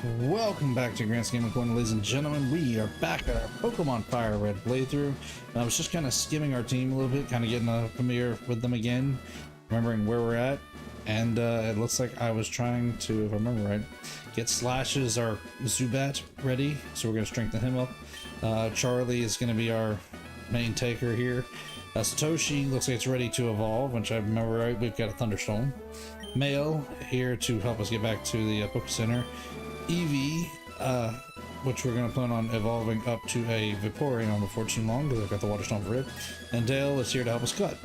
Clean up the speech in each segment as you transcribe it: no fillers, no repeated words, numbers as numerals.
Welcome back to Grand Scheme of Coin, ladies and gentlemen. We are back at our Pokemon Fire Red playthrough. And I was just kind of skimming our team a little bit, kind of getting familiar with them again, remembering where we're at. And it looks like I was trying to, if I remember right, get Slashes, our Zubat, ready. So we're going to strengthen him up. Charlie is going to be our main taker here. Satoshi looks like it's ready to evolve, which I remember right, we've got a Thunderstorm. Mail here to help us get back to the Poké Center. Eevee, which we're going to plan on evolving up to a Vaporeon before too long, because I've got the Water Stone for it. And Dale is here to help us cut.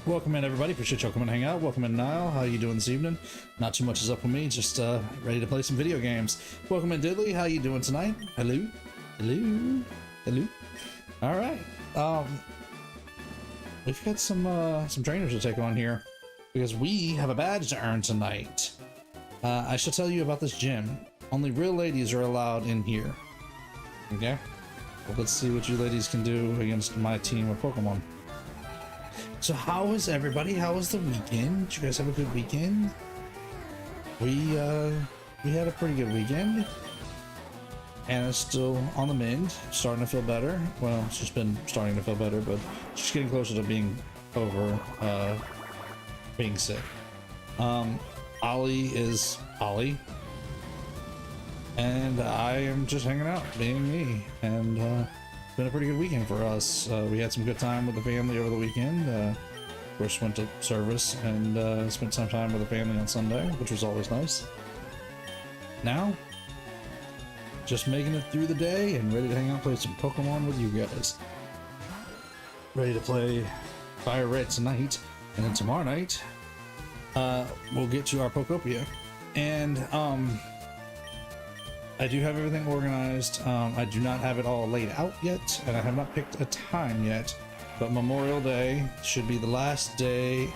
Welcome in, everybody. Appreciate y'all coming to hang out. Welcome in, Niall. How you doing this evening? Not too much is up with me, just ready to play some video games. Welcome in, Diddley. How you doing tonight? Hello? Hello? Hello? All right. We've got some trainers to take on here, because we have a badge to earn tonight. I should tell you about this gym. Only real ladies are allowed in here. Okay? Well, let's see what you ladies can do against my team of Pokemon. So how is everybody? How was the weekend? Did you guys have a good weekend? We had a pretty good weekend. Anna's still on the mend, starting to feel better. Well, she's been starting to feel better, but she's getting closer to being over being sick. Ollie is Ollie, and I am just hanging out, being me, and it's been a pretty good weekend for us. We had some good time with the family over the weekend. Of course, went to service and spent some time with the family on Sunday, which was always nice. Now, just making it through the day and ready to hang out, play some Pokemon with you guys. Ready to play Fire Red tonight, and then tomorrow night we'll get to our Pokopia. And I do have everything organized. I do not have it all laid out yet, and I have not picked a time yet, but Memorial Day should be the last day,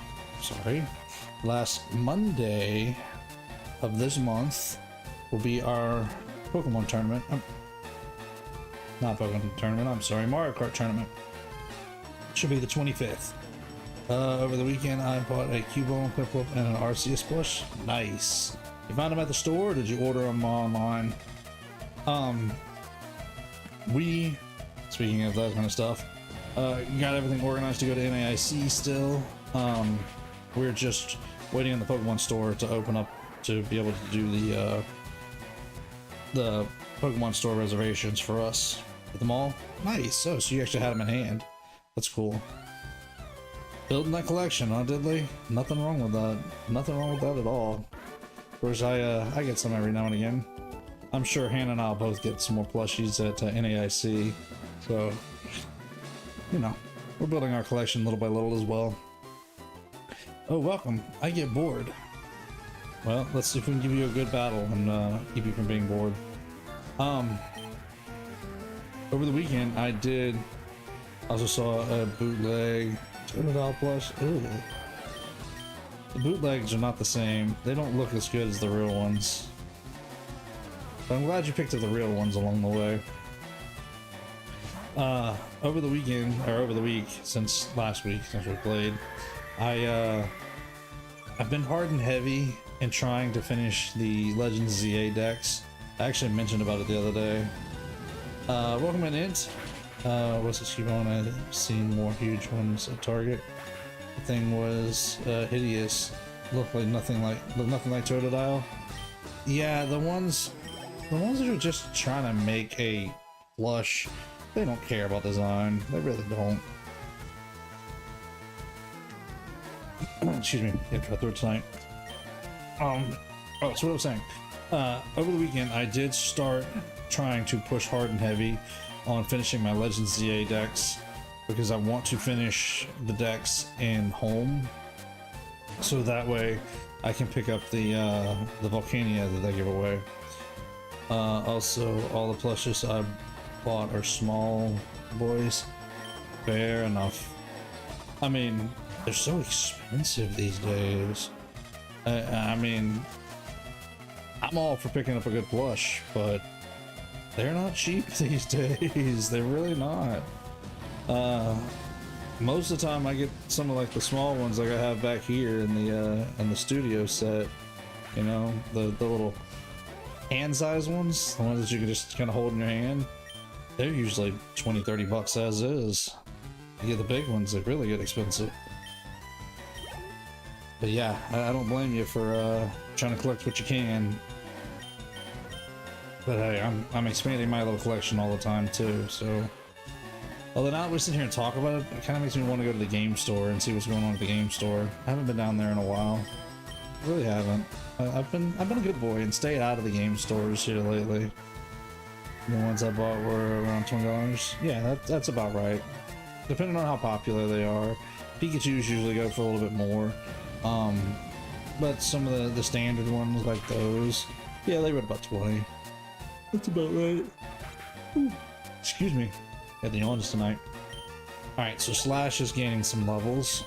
last Monday of this month will be our Pokemon tournament. Not Pokemon tournament, I'm sorry, Mario Kart tournament. Should be the 25th. Over the weekend, I bought a Cubone, Piplup, and an Arceus plush. Nice. You found them at the store, or did you order them online? We, speaking of that kind of stuff, got everything organized to go to NAIC still. We're just waiting on the Pokemon store to open up to be able to do the Pokemon store reservations for us. Get them all? Nice. Oh, so you actually had them in hand. That's cool. Building that collection, huh, Diddley? Nothing wrong with that. Nothing wrong with that at all. Of course, I get some every now and again. I'm sure Hannah and I'll both get some more plushies at NAIC. So, you know, we're building our collection little by little as well. Oh, welcome. I get bored. Well, let's see if we can give you a good battle and keep you from being bored. Over the weekend, I also saw a bootleg $200 plus. Ooh. The bootlegs are not the same. They don't look as good as the real ones. But I'm glad you picked up the real ones along the way. Over the weekend, or over the week, since last week, since we played, I've been hard and heavy in trying to finish the Legends ZA decks. I actually mentioned about it the other day. Welcome in, Int. What's this keep on? I've seen more huge ones at Target. The thing was hideous. Looked like nothing like Totodile. Yeah, the ones that are just trying to make a plush, they don't care about design. They really don't. Excuse me, I got through it tonight. Oh, so what I was saying. Over the weekend, I did start trying to push hard and heavy on finishing my Legends ZA decks, because I want to finish the decks in home, so that way I can pick up the Volcania that they give away. Also, all the plushes I bought are small boys. Fair enough. I mean, they're so expensive these days. I mean, I'm all for picking up a good plush, but they're not cheap these days. They're really not. Most of the time I get some of like the small ones like I have back here in the studio set. You know, the little hand-sized ones, the ones that you can just kind of hold in your hand, they're usually 20-30 bucks as is. You get the big ones, they really get expensive. But yeah, I don't blame you for trying to collect what you can. But hey, I'm expanding my little collection all the time too, so... Although now that we sit here and talk about it, it kind of makes me want to go to the game store and see what's going on at the game store. I haven't been down there in a while. I really haven't. I've been a good boy and stayed out of the game stores here lately. The ones I bought were around $20. Yeah, that's about right. Depending on how popular they are. Pikachu's usually go for a little bit more. But some of the standard ones like those, yeah, they were about 20. That's about right. Ooh, excuse me. Had the yawns tonight. Alright, so Slash is gaining some levels.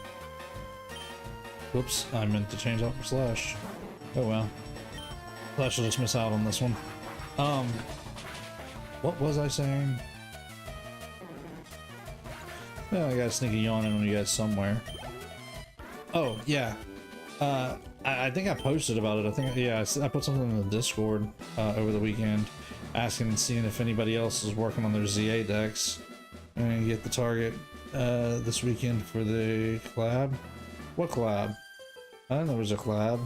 Whoops, I meant to change out for Slash. Oh well. Slash will just miss out on this one. What was I saying? Well, I got a sneaky yawn in on you guys somewhere. Oh, yeah. I think I posted about it. I think, yeah, I put something in the Discord over the weekend asking and seeing if anybody else is working on their ZA decks and get the target this weekend for the collab. What collab? I didn't know there was a collab.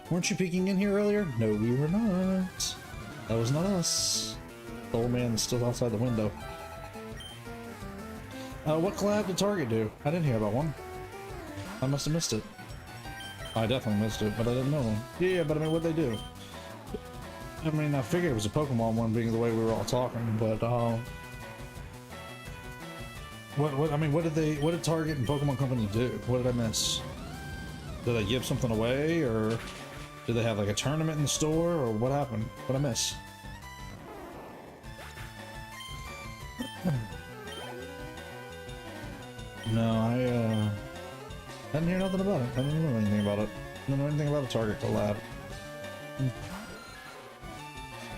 Weren't you peeking in here earlier? No, we were not. That was not us. The old man is still outside the window. What collab did Target do? I didn't hear about one. I must have missed it. I definitely missed it, but I didn't know. Yeah, but I mean, what'd they do? I mean, I figured it was a Pokemon one, being the way we were all talking, but what did Target and Pokemon Company do? What did I miss? Did they give something away, or did they have like a tournament in the store, or what happened? What'd I miss? No, I didn't hear nothing about it. I didn't know anything about it. I didn't know anything about a Target collab.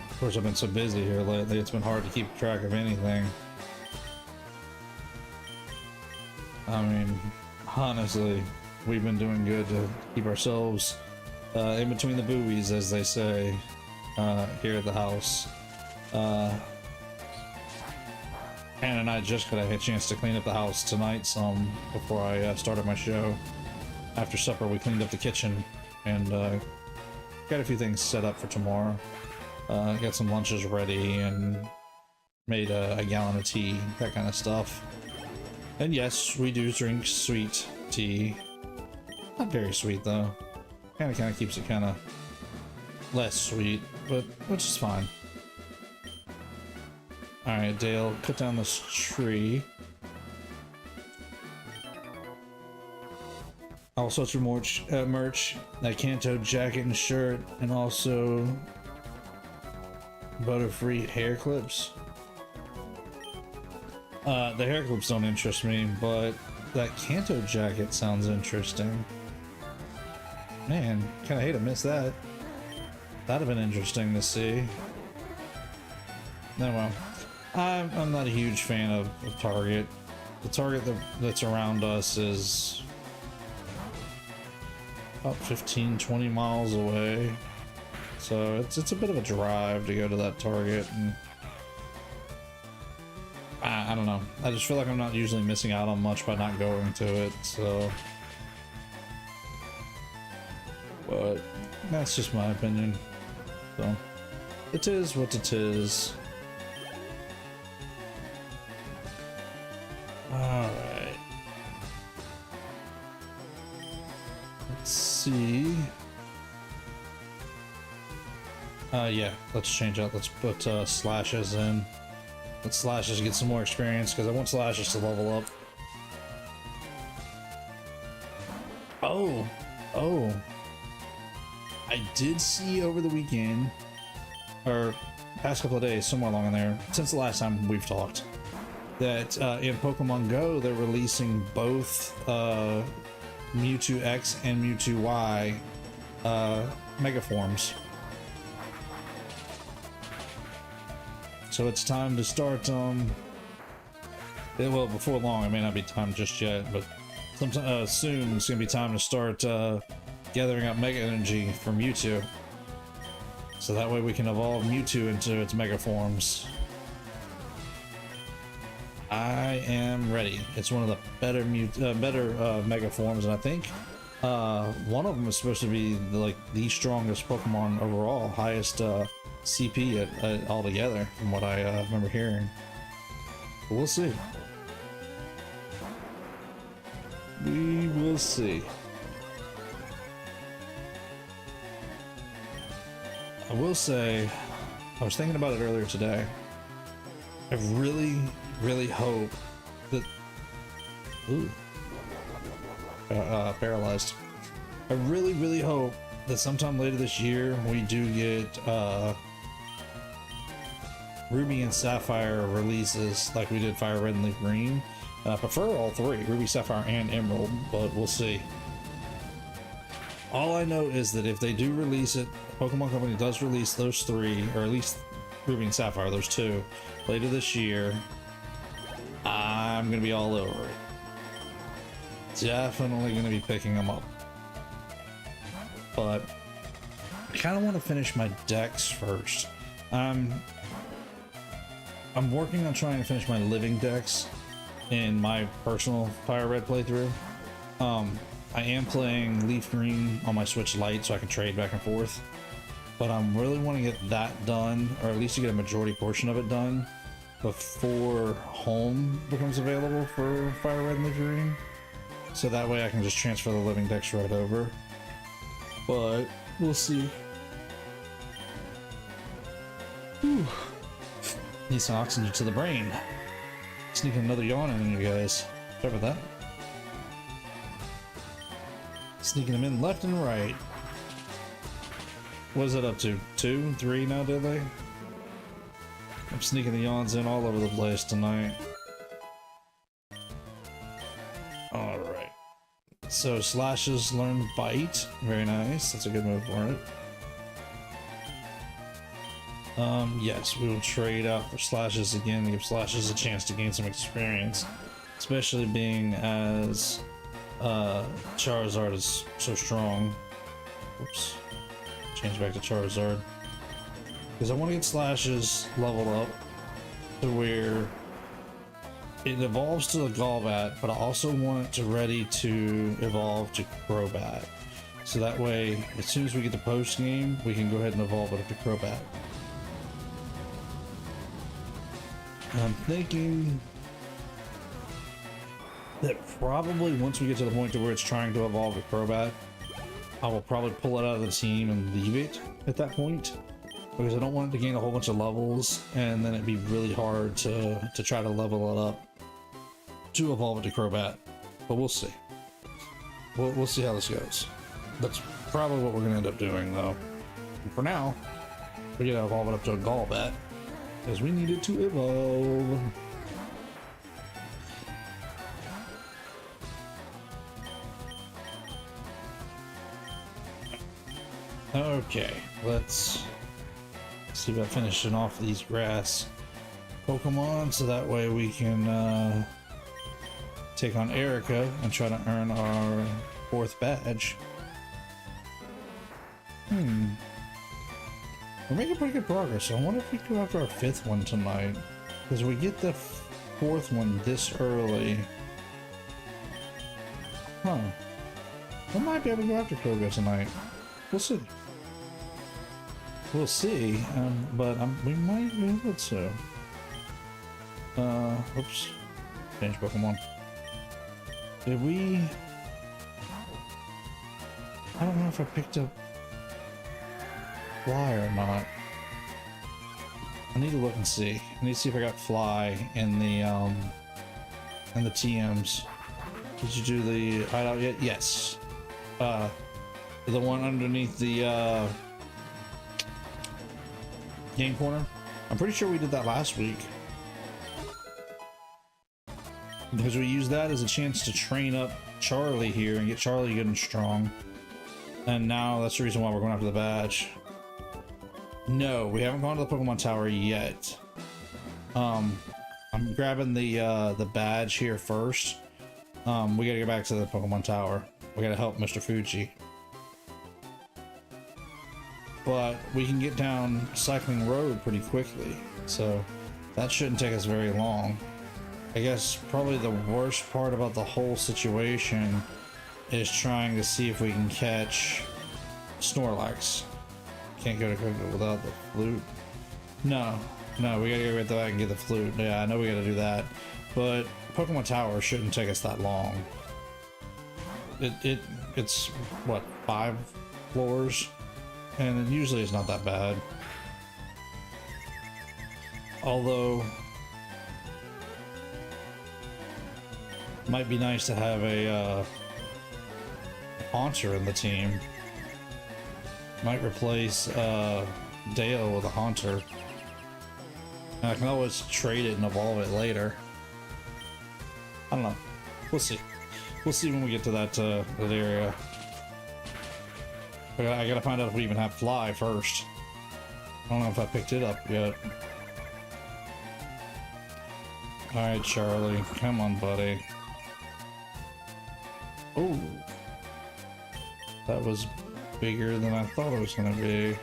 Of course, I've been so busy here lately, it's been hard to keep track of anything. I mean, honestly, we've been doing good to keep ourselves in between the buoys, as they say, here at the house. Anna and I just got a chance to clean up the house tonight some before I started my show. After supper, we cleaned up the kitchen and got a few things set up for tomorrow. Got some lunches ready and made a gallon of tea, that kind of stuff. And yes, we do drink sweet tea. Not very sweet though. Kind of keeps it kind of less sweet, but which is fine. All right, Dale, cut down this tree. Also, some more merch, that Kanto jacket and shirt, and also Butterfree hair clips. The hair clips don't interest me, but that Kanto jacket sounds interesting. Man, kind of hate to miss that. That'd have been interesting to see. No, well, I'm not a huge fan of Target. The Target that's around us is about 15-20 miles away, so it's a bit of a drive to go to that Target, and I don't know, I just feel like I'm not usually missing out on much by not going to it, so, but that's just my opinion. So it is what it is. Alright, let's see. Yeah, let's change out. Let's put Slashes in. Let Slashes get some more experience, because I want Slashes to level up. Oh, I did see over the weekend, or past couple of days, somewhere along in there, since the last time we've talked, that in Pokemon Go they're releasing both Mewtwo X and Mewtwo Y Mega Forms. So it's time to start, well, before long, it may not be time just yet, but sometime soon it's gonna be time to start gathering up Mega Energy for Mewtwo. So that way we can evolve Mewtwo into its mega forms. I am ready. It's one of the better mega forms, and I think one of them is supposed to be the strongest Pokemon overall, highest CP altogether, from what I remember hearing. But we'll see. We will see. I will say, I was thinking about it earlier today. I really hope that... Ooh. Paralyzed. I really hope that sometime later this year we do get Ruby and Sapphire releases like we did Fire Red and Leaf Green. I prefer all three, Ruby, Sapphire, and Emerald, but we'll see. All I know is that if they do release it, the Pokemon Company does release those three, or at least Ruby and Sapphire, those two, later this year, I'm gonna be all over it. Definitely gonna be picking them up. But I kind of want to finish my decks first. I'm working on trying to finish my living decks in my personal Fire Red playthrough. I am playing Leaf Green on my Switch Lite so I can trade back and forth, but I'm really want to get that done, or at least to get a majority portion of it done before Home becomes available for Fire Red and Leaf Green, so that way I can just transfer the living decks right over. But we'll see. Whew. Need some oxygen to the brain. Sneaking another yawn in you guys. Sorry about that. Sneaking them in left and right. What is it up to? 2, 3 now, did they? I'm sneaking the yawns in all over the place tonight. Alright. So Slashes learned Bite. Very nice. That's a good move for it. Yes, we will trade out for Slashes again to give Slashes a chance to gain some experience. Especially being as Charizard is so strong. Oops. Change back to Charizard. Because I want to get Slashes leveled up to where it evolves to the Golbat, but I also want it ready to evolve to Crobat. So that way, as soon as we get the post game, we can go ahead and evolve it up to Crobat. I'm thinking that probably once we get to the point to where it's trying to evolve to Crobat, I will probably pull it out of the team and leave it at that point, because I don't want it to gain a whole bunch of levels and then it'd be really hard to try to level it up to evolve it to Crobat. But we'll see. We'll see how this goes. That's probably what we're gonna end up doing though. And for now, we gotta evolve it up to a Golbat because we need it to evolve. Okay, let's see about finishing off these grass Pokemon so that way we can take on Erica and try to earn our 4th badge. We're making pretty good progress. I wonder if we go after our 5th one tonight, because we get the 4th one this early. Huh. We might be able to go after Koga tonight. We'll see. We'll see, but we might be able to. Oops. Change Pokemon. Did we... I don't know if I picked up Fly or not. I need to look and see. I need to see if I got Fly in the TMs. Did you do the hideout yet? Yes. The one underneath the game corner. I'm pretty sure we did that last week, because we used that as a chance to train up Charlie here and get Charlie good and strong. And now that's the reason why we're going after the badge. No, we haven't gone to the Pokemon Tower yet. I'm grabbing the badge here first. We gotta get back to the Pokemon Tower. We gotta help Mr. Fuji. but we can get down Cycling Road pretty quickly, so that shouldn't take us very long. I guess probably the worst part about the whole situation is trying to see if we can catch Snorlax. Can't go to Coco without the flute. No, we gotta go right back and get the flute. Yeah, I know we gotta do that, but Pokemon Tower shouldn't take us that long. It's what, 5 floors, and it usually is not that bad. Although might be nice to have a Haunter in the team. Might replace Dale with a Haunter. And I can always trade it and evolve it later. I don't know. We'll see. We'll see when we get to that area. I gotta find out if we even have Fly first. I don't know if I picked it up yet. Alright, Charlie. Come on, buddy. Oh. That was bigger than I thought it was gonna be.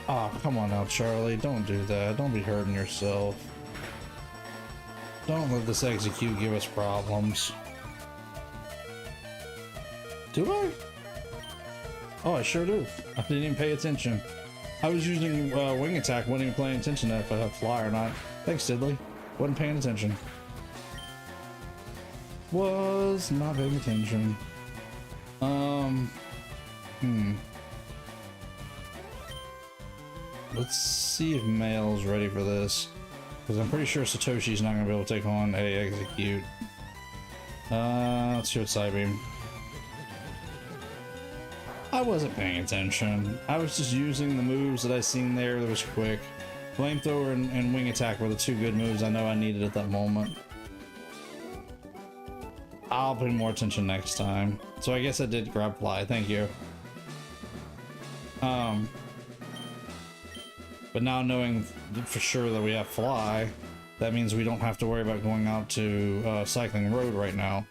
Ah, come on now, Charlie. Don't do that. Don't be hurting yourself. Don't let this execute give us problems. Do I? Oh, I sure do. I didn't even pay attention. I was using wing attack, wasn't even paying attention to if I have Fly or not. Thanks, Diddley. Wasn't paying attention. Was not paying attention. Let's see if Male's ready for this, because I'm pretty sure Satoshi's not gonna be able to take on a execute. Let's see what Psybeam. I wasn't paying attention. I was just using the moves that I seen there that was quick. Flamethrower and wing attack were the 2 good moves I know I needed at that moment. I'll pay more attention next time. So I guess I did grab Fly, thank you. But now knowing for sure that we have Fly, that means we don't have to worry about going out to Cycling Road right now.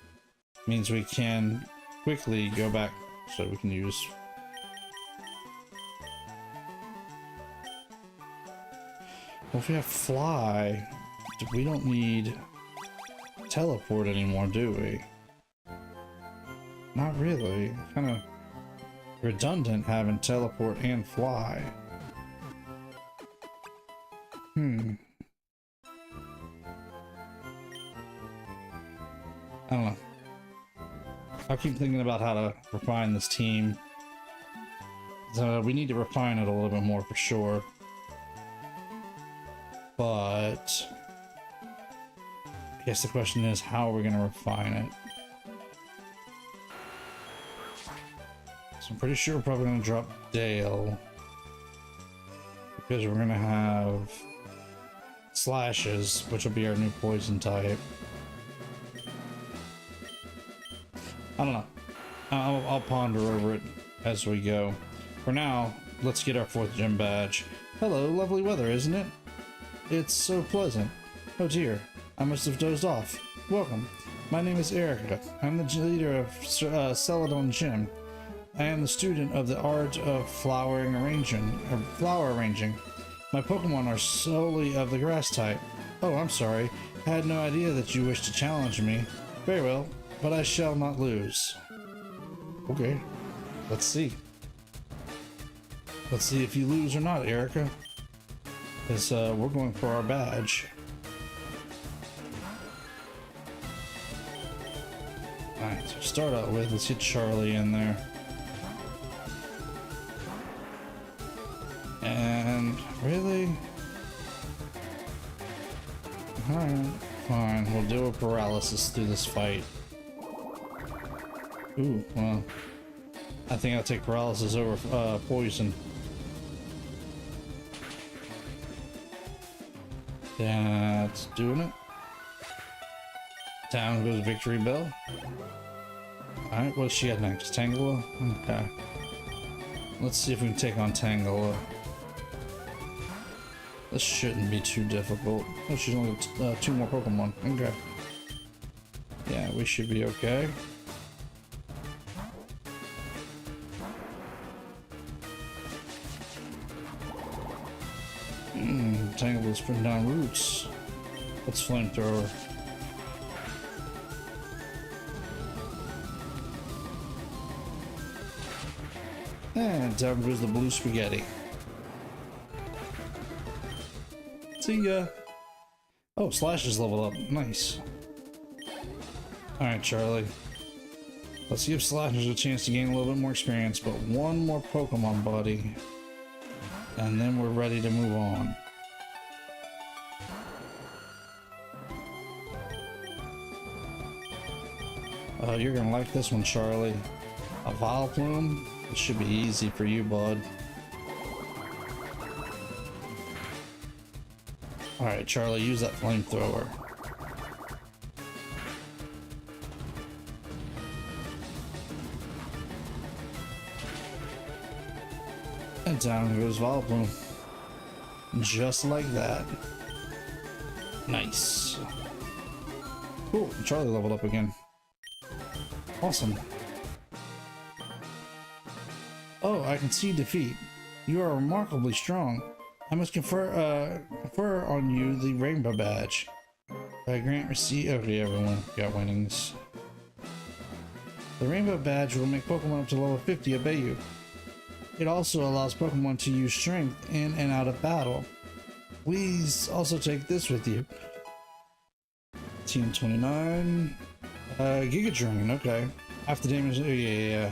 Means we can quickly go back, so we can use... Well, if we have Fly, we don't need Teleport anymore, do we? Not really. Kind of redundant having Teleport and Fly. I don't know. I'll keep thinking about how to refine this team. We need to refine it a little bit more for sure. But I guess the question is, how are we going to refine it? So I'm pretty sure we're probably going to drop Dale, because we're going to have Slashes, which will be our new poison type. I don't know. I'll ponder over it as we go. For now, let's get our 4th gym badge. Hello, lovely weather, isn't it? It's so pleasant. Oh dear, I must have dozed off. Welcome. My name is Erica. I'm the leader of Celadon Gym. I am the student of the art of flower arranging. My Pokemon are solely of the grass type. Oh, I'm sorry. I had no idea that you wished to challenge me. Very well, but I shall not lose. Okay, let's see. Let's see if you lose or not, Erica. Because we're going for our badge. Alright, so start out with, let's get Charlie in there. And really? Alright, fine. We'll do a paralysis through this fight. Ooh, well, I think I'll take paralysis over poison. That's doing it. Down goes Victory Bell. Alright, what's she got next? Tangela? Okay. Let's see if we can take on Tangela. This shouldn't be too difficult. Oh, she's only got 2 more Pokemon. Okay. Yeah, we should be okay. tangled sprint down roots. Let's flamethrower. And down goes the blue spaghetti. See ya. Oh, Slash is leveled up. Nice. Alright, Charlie. Let's give Slashers a chance to gain a little bit more experience, but one more Pokemon buddy. And then we're ready to move on. You're gonna like this one, Charlie. A Vileplume? It should be easy for you, bud. Alright, Charlie, use that flamethrower. And down goes Vileplume. Just like that. Nice. Cool, Charlie leveled up again. Awesome. Oh, I can see defeat. You are remarkably strong. I must confer on you the Rainbow Badge. Grant receipt. Okay, everyone got winnings. The Rainbow Badge will make Pokemon up to level 50 obey you. It also allows Pokemon to use strength in and out of battle. Please also take this with you. Team 29. Giga Drain, okay. After damage, oh yeah.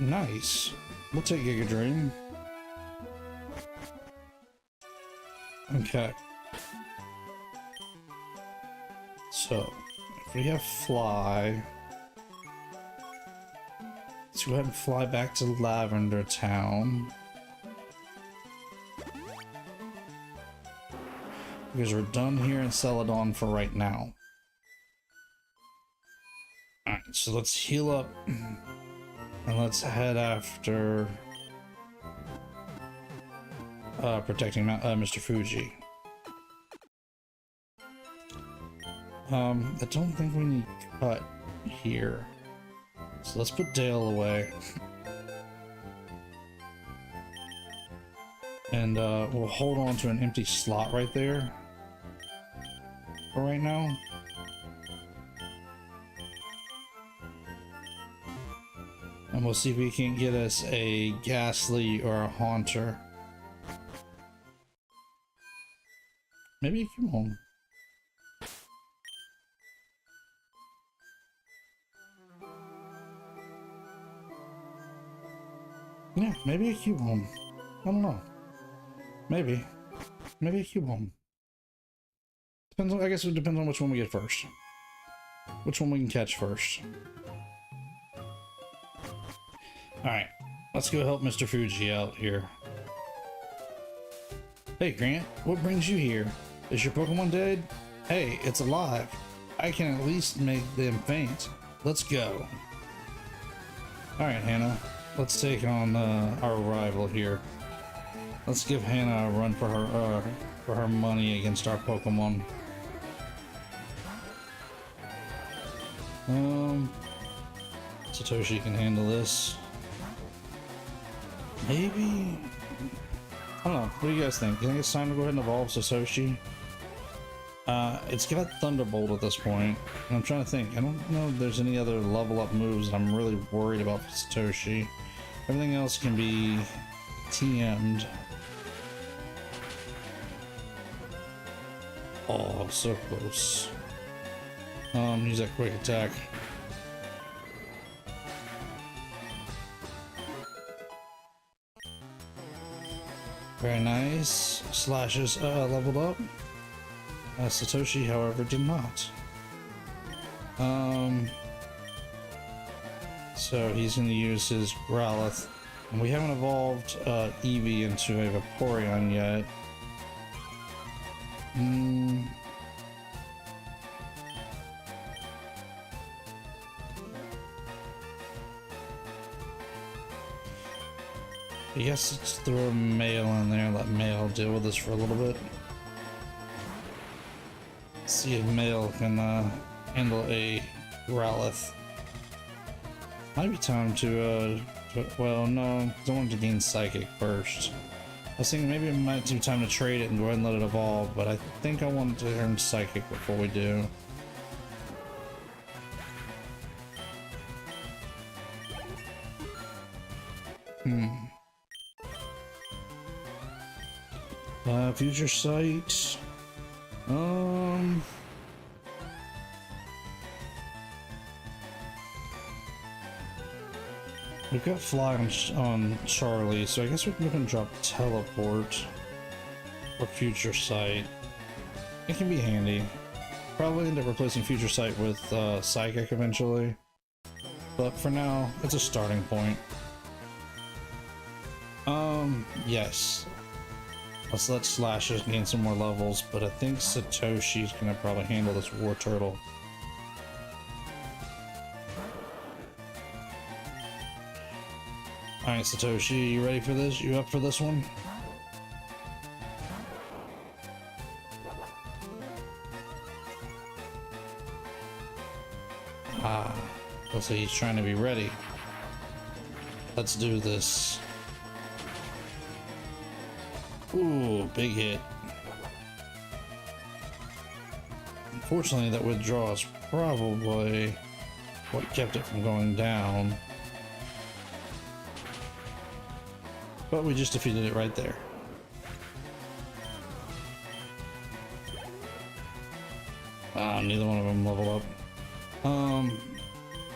Nice. We'll take Giga Drain. Okay. So, if we have Fly, let's go ahead and fly back to Lavender Town. Because we're done here in Celadon for right now. Alright, so let's heal up and let's head after protecting Mr. Fuji. I don't think we need cut here. So let's put Dale away. And we'll hold on to an empty slot right there for right now. And we'll see if we can get us a Ghastly or a Haunter. Maybe a Cubone. Yeah, maybe a Cubone. I don't know. Maybe a Cubone. Depends on, I guess it depends on which one we get first. Which one we can catch first. Alright, let's go help Mr. Fuji out here. Hey Grant, what brings you here? Is your Pokemon dead? Hey, it's alive. I can at least make them faint. Let's go. Alright, Hannah. Let's take on our rival here. Let's give Hannah a run for her money against our Pokemon. Satoshi can handle this. Maybe. I don't know. What do you guys think? Do you think it's time to go ahead and evolve Satoshi? It's got Thunderbolt at this point, and I'm trying to think. I don't know if there's any other level up moves that I'm really worried about for Satoshi. Everything else can be TM'd. Oh, so close. Use that quick attack. Very nice. Slashes leveled up. Satoshi, however, did not. So he's going to use his Growlithe. And we haven't evolved Eevee into a Vaporeon yet. I guess let's throw a Mail in there and let Mail deal with this for a little bit. See if Mail can handle a Growlithe. Might be time to well, no, I want to gain Psychic first. was thinking maybe it might do time to trade it and go ahead and let it evolve, but I think I wanted to earn Psychic before we do. Future Sight. We've got Fly on Charlie, so I guess we can go ahead and drop Teleport or Future Sight. It can be handy. Probably end up replacing Future Sight with Psychic eventually, but for now, it's a starting point. Yes. Let's let Slashes gain some more levels, but I think Satoshi's gonna probably handle this War Turtle. Alright, Satoshi, you ready for this? You up for this one? Let's say he's trying to be ready. Let's do this. Ooh, big hit. Unfortunately, that withdrawal is probably what kept it from going down. But we just defeated it right there. Neither one of them level up.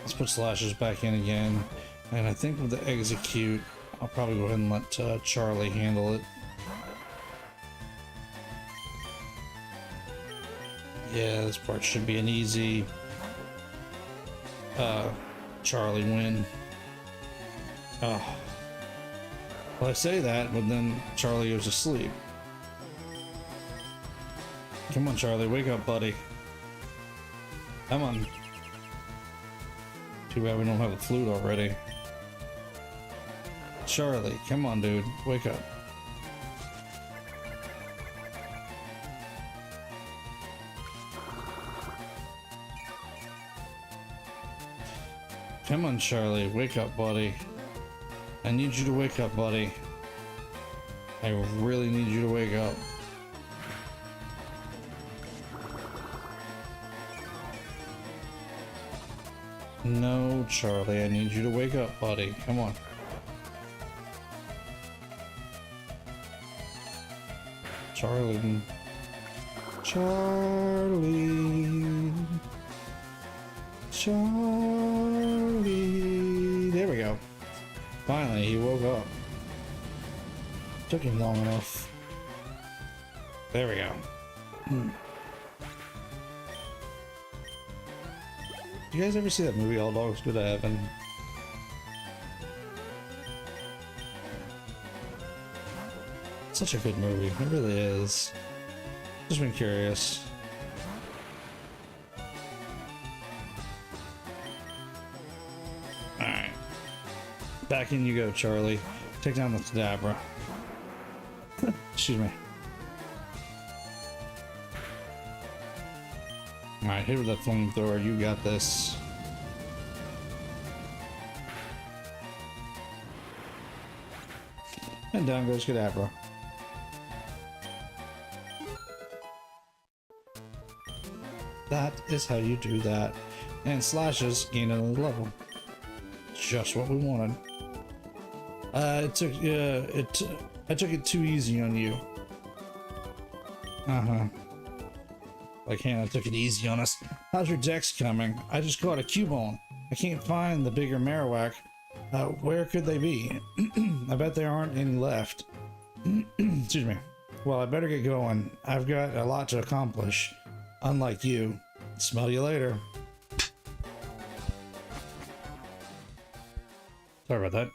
Let's put Slashes back in again. And I think with the Execute, I'll probably go ahead and let Charlie handle it. Yeah, this part should be an easy Charlie win. Oh. Well, I say that, but then Charlie goes to sleep. Come on, Charlie, wake up, buddy. Come on. Too bad we don't have the flute already. Charlie, come on, dude, wake up. Come on, Charlie, wake up, buddy. I need you to wake up, buddy. I really need you to wake up. No, Charlie, I need you to wake up, buddy. Come on. Charlie. Charlie. Charlie. There we go. Finally, he woke up. Took him long enough. There we go. You guys ever see that movie, All Dogs Go to Heaven? Such a good movie. It really is. Just been curious. Alright. Back in you go, Charlie. Take down the Kadabra. Excuse me. Alright, hit with that flamethrower. You got this. And down goes Kadabra. That is how you do that. And Slashes gain another level. Just what we wanted. I took it too easy on you. Like Hannah took it easy on us. How's your dex coming? I just caught a Cubone. I can't find the bigger Marowak. Where could they be? I bet there aren't any left. Excuse me. Well, I better get going. I've got a lot to accomplish. Unlike you. Smell you later. Sorry about that.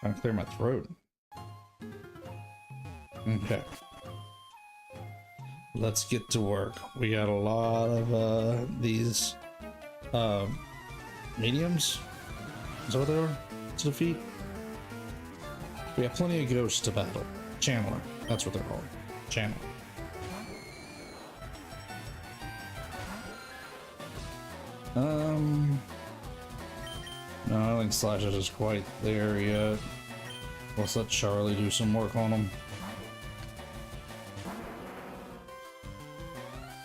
Trying to clear my throat. Okay. Let's get to work. We got a lot of these mediums. Is that what they are? To defeat? We have plenty of ghosts to battle. Channeler. That's what they're called. Channel. No, I don't think Slashes is quite there yet. Let's let Charlie do some work on him.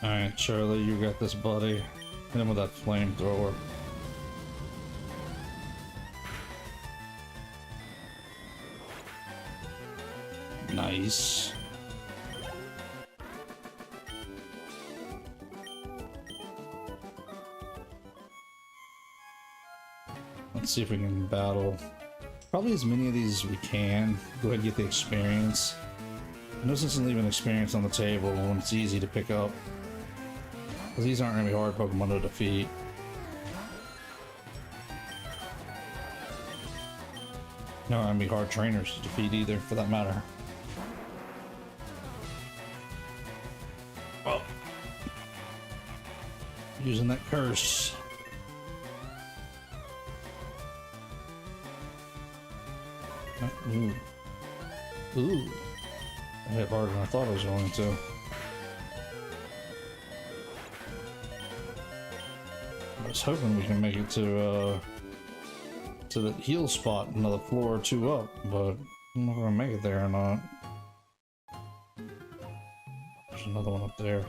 Alright, Charlie, you got this, buddy. Hit him with that flamethrower. Nice. Let's see if we can battle probably as many of these as we can. Go ahead and get the experience. No sense in leaving experience on the table when it's easy to pick up, because these aren't going to be hard Pokemon to defeat. No, aren't going to be hard trainers to defeat either, for that matter. Well, using that curse. Ooh. Ooh. I hit harder than I thought I was going to. I was hoping we can make it to the heal spot another floor or two up, but I don't know if we're gonna make it there or not. There's another one up there.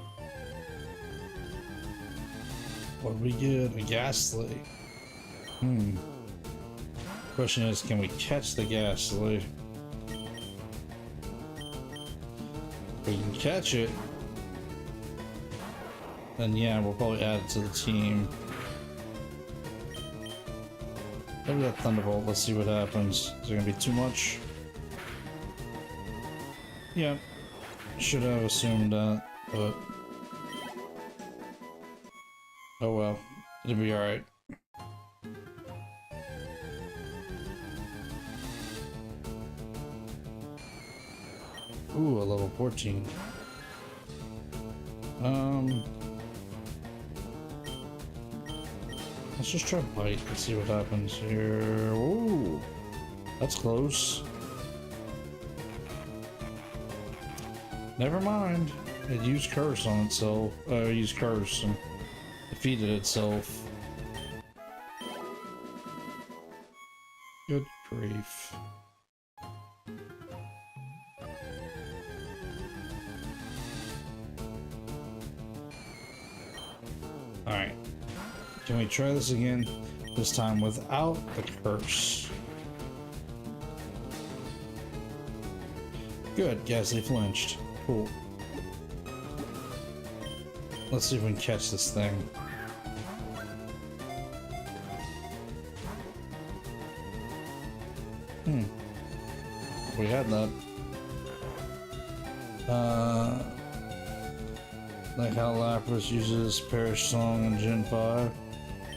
What did we get? A Ghastly. Question is, can we catch the Ghastly? If we can catch it, then yeah, we'll probably add it to the team. Maybe that Thunderbolt, let's see what happens. Is it gonna be too much? Yeah, should have assumed that, but oh well, it'll be alright. Ooh, a level 14. Let's just try Bite and see what happens here. Ooh, that's close. Never mind. It used Curse on itself. Used Curse and defeated itself. Good grief. Alright. Can we try this again? This time without the curse. Good, Ghastly flinched. Cool. Let's see if we can catch this thing. We had that. Like how Lapras uses Perish Song in Gen 5.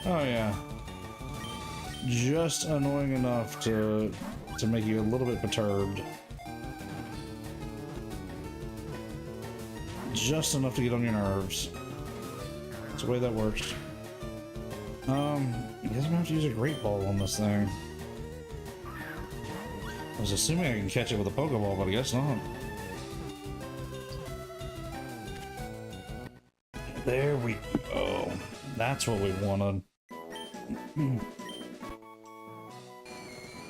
Oh yeah. Just annoying enough to make you a little bit perturbed. Just enough to get on your nerves. That's the way that works. I guess I'm gonna have to use a Great Ball on this thing. I was assuming I can catch it with a Pokeball, but I guess not. There we go. That's what we wanted.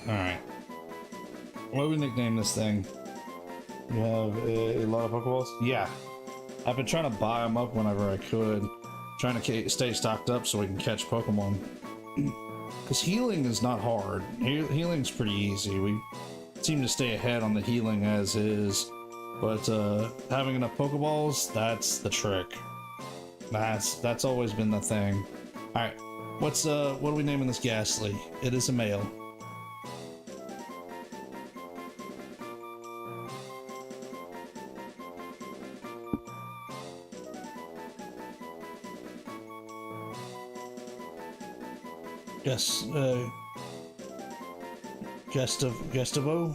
Alright. What do we nickname this thing? You have a lot of Pokeballs? Yeah. I've been trying to buy them up whenever I could. Trying to stay stocked up so we can catch Pokemon. Because healing is not hard. Healing's pretty easy. We seem to stay ahead on the healing as is. But having enough Pokeballs, that's the trick. That's always been the thing. Alright, what are we naming this Ghastly? It is a male. Yes, Gustavo?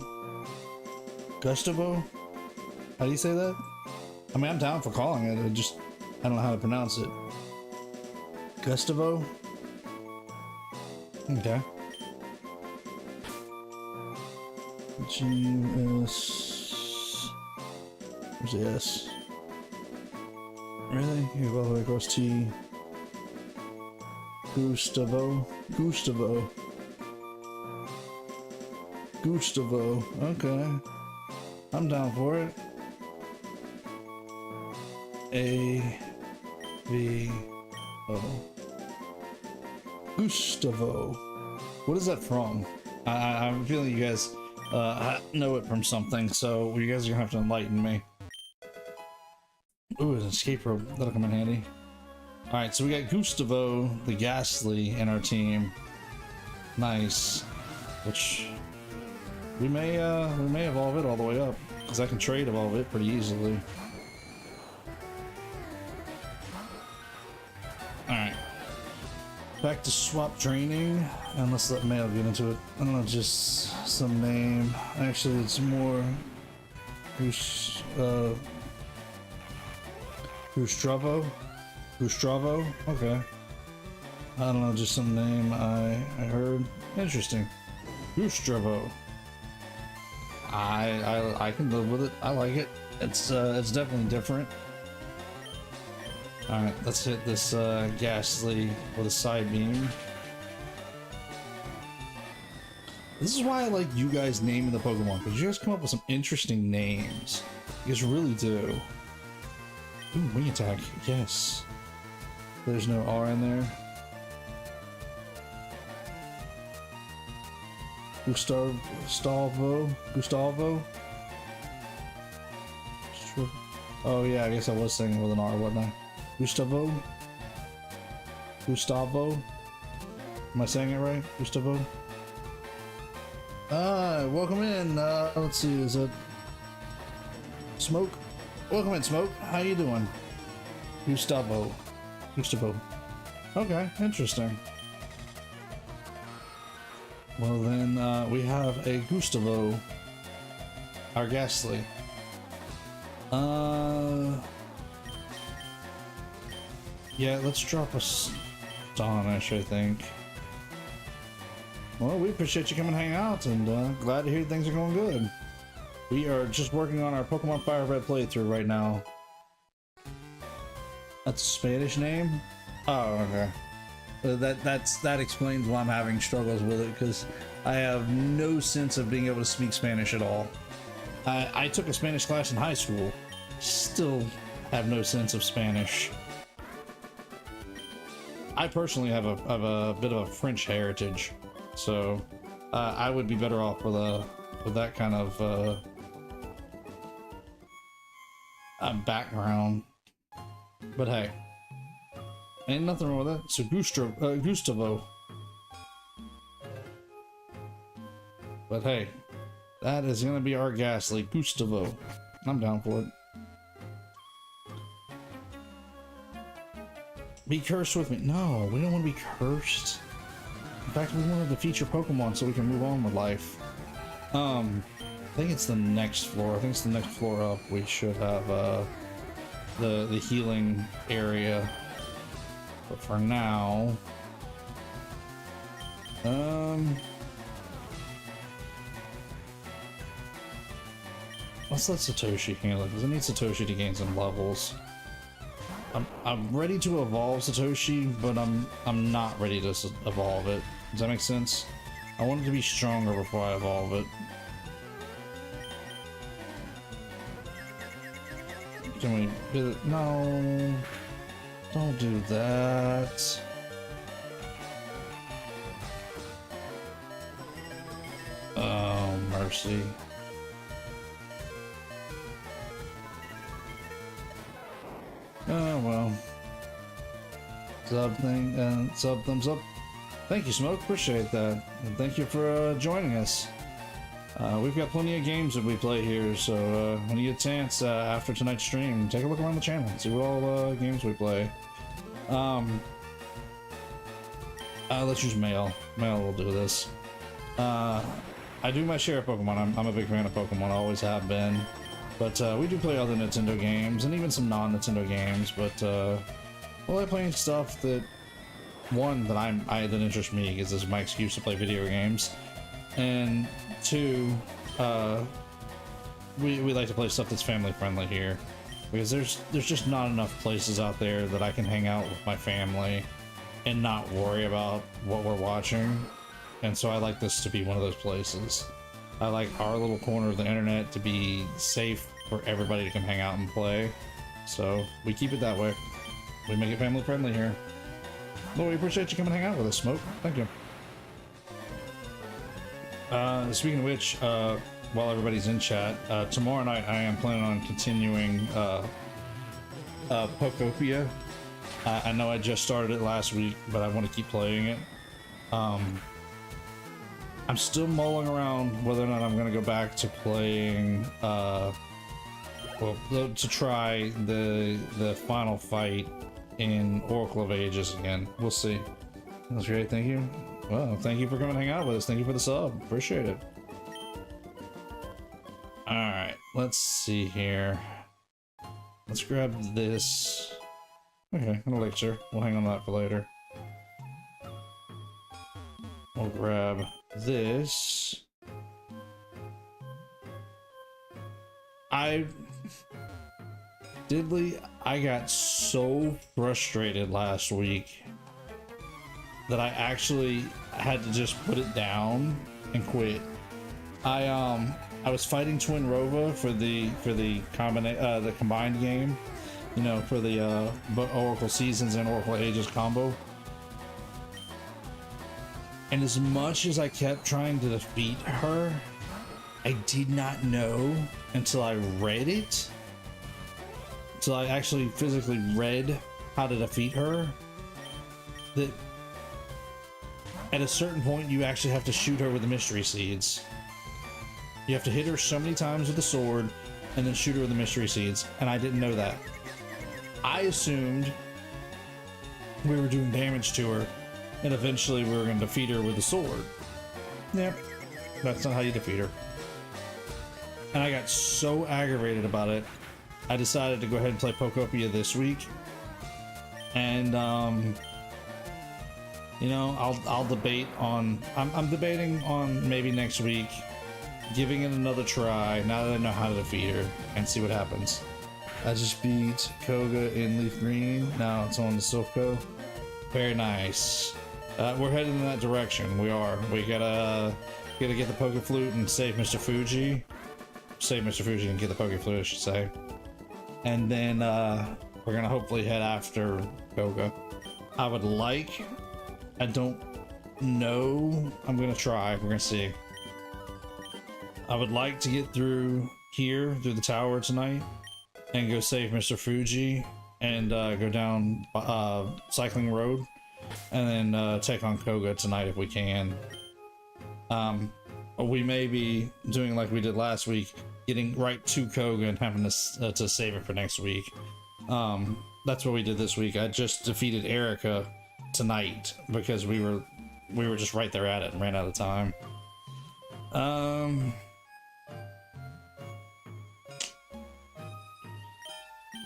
How do you say that? I mean, I'm down for calling it, I don't know how to pronounce it. Gustavo? Okay. G-U-S... Where's the S? Really? You go all the way across T. Gustavo. Gustavo. Okay. I'm down for it. A-V-O. Gustavo. What is that from? I'm feeling you guys know it from something, so you guys are gonna have to enlighten me. Ooh, an escape rope. That'll come in handy. Alright, so we got Gustavo the Ghastly in our team. Nice. Which we may evolve it all the way up, because I can trade evolve it pretty easily. Alright. Back to swap training, and let's let Mail get into it. I don't know, just some name. Actually, it's more Gustavo? Okay. I don't know, just some name I heard. Interesting. Gustavo. I can live with it. I like it. It's definitely different. Alright, let's hit this Ghastly with a side beam. This is why I like you guys naming the Pokemon, because you guys come up with some interesting names. You guys really do. Ooh, wing attack. Yes. There's no R in there. Gustavo? Oh yeah, I guess I was saying it with an R, wasn't I? Gustavo? Am I saying it right? Gustavo? Welcome in. Let's see, is it Smoke? Welcome in, Smoke. How you doing? Gustavo. Okay, interesting. Well then, we have a Gustavo, our Ghastly. Yeah, let's drop a Astonish, I think. Well, we appreciate you coming and hang out, and glad to hear things are going good. We are just working on our Pokemon Fire Red playthrough right now. That's a Spanish name? Oh, okay. That explains why I'm having struggles with it, because I have no sense of being able to speak Spanish at all. I took a Spanish class in high school. Still have no sense of Spanish. I personally have a bit of a French heritage, so I would be better off with that kind of background. But hey, ain't nothing wrong with that. So Gustavo. But hey, that is gonna be our Ghastly, Gustavo. I'm down for it. Be cursed with me. No, we don't want to be cursed. In fact, we wanted to feature Pokemon so we can move on with life. I think it's the next floor. I think it's the next floor up. We should have the healing area. But for now, let's let Satoshi handle it, because I need Satoshi to gain some levels. I'm ready to evolve Satoshi, but I'm not ready to evolve it. Does that make sense? I want it to be stronger before I evolve it. Can we hit it? No, don't do that. Oh, mercy. Oh well. Sub thing, sub thumbs up. Thank you, Smoke. Appreciate that, and thank you for joining us. We've got plenty of games that we play here, so when you get a chance after tonight's stream, take a look around the channel and see what all games we play. Let's use Mail. Mail will do this. I do my share of Pokemon. I'm a big fan of Pokemon. I always have been. But we do play other Nintendo games, and even some non-Nintendo games, but well, I play stuff that, one, that interests me, because this is my excuse to play video games, and two, we like to play stuff that's family friendly here, because there's just not enough places out there that I can hang out with my family and not worry about what we're watching, and so I like this to be one of those places. I like our little corner of the internet to be safe for everybody to come hang out and play. So we keep it that way. We make it family friendly here. Well, we appreciate you coming hang out with us, Smoke. Thank you. Speaking of which, while everybody's in chat, tomorrow night I am planning on continuing Pokopia. I know I just started it last week, but I want to keep playing it. I'm still mulling around whether or not I'm going to go back to playing, well, to try the final fight in Oracle of Ages again. We'll see. That's great, thank you. Well, thank you for coming and hang out with us. Thank you for the sub. Appreciate it. Alright, let's see here. Let's grab this. Okay, an elixir. We'll hang on that for later. We'll grab this. I got so frustrated last week that I actually had to just put it down and quit. I was fighting Twin Rova for the combined game, you know, for the Oracle Seasons and Oracle Ages combo. And as much as I kept trying to defeat her, I did not know until I read it, until I actually physically read how to defeat her, that at a certain point you actually have to shoot her with the mystery seeds. You have to hit her so many times with the sword and then shoot her with the mystery seeds, and I didn't know that. I assumed we were doing damage to her and eventually we were going to defeat her with the sword. Yep, that's not how you defeat her. And I got so aggravated about it, I decided to go ahead and play Pokopia this week. And you know, I'll debate on, I'm debating on maybe next week giving it another try now that I know how to defeat her and see what happens. I just beat Koga in Leaf Green. Now it's on the Silpho. Very nice. We're heading in that direction. We are. We gotta get the Poke Flute and save Mr. Fuji. Save Mr. Fuji and get the Poke Flute, I should say. And then we're gonna hopefully head after Koga. I would like. I don't know. I'm gonna try. We're gonna see. I would like to get through here, through the tower tonight, and go save Mr. Fuji, and go down Cycling Road, and then take on Koga tonight if we can. We may be doing like we did last week, getting right to Koga and having to save it for next week. That's what we did this week. I just defeated Erica tonight because we were just right there at it and ran out of time.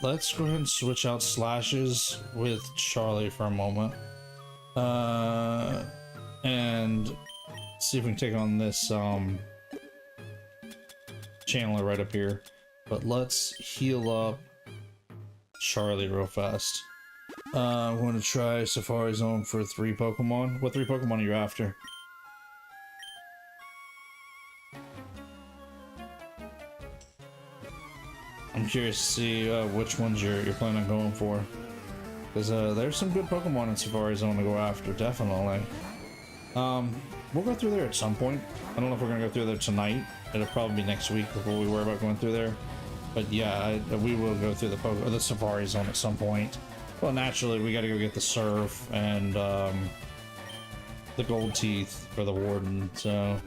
Let's go ahead and switch out slashes with Charlie for a moment. And see if we can take on this channeler right up here. But let's heal up Charlie real fast. I'm going to try Safari Zone for 3 Pokemon. What 3 Pokemon are you after? I'm curious to see which ones you're planning on going for. Because there's some good Pokemon in Safari Zone to go after, definitely. We'll go through there at some point. I don't know if we're going to go through there tonight. It'll probably be next week before we worry about going through there. But yeah, we will go through the Safari Zone at some point. Well, naturally, we got to go get the Surf and the Gold Teeth for the Warden. So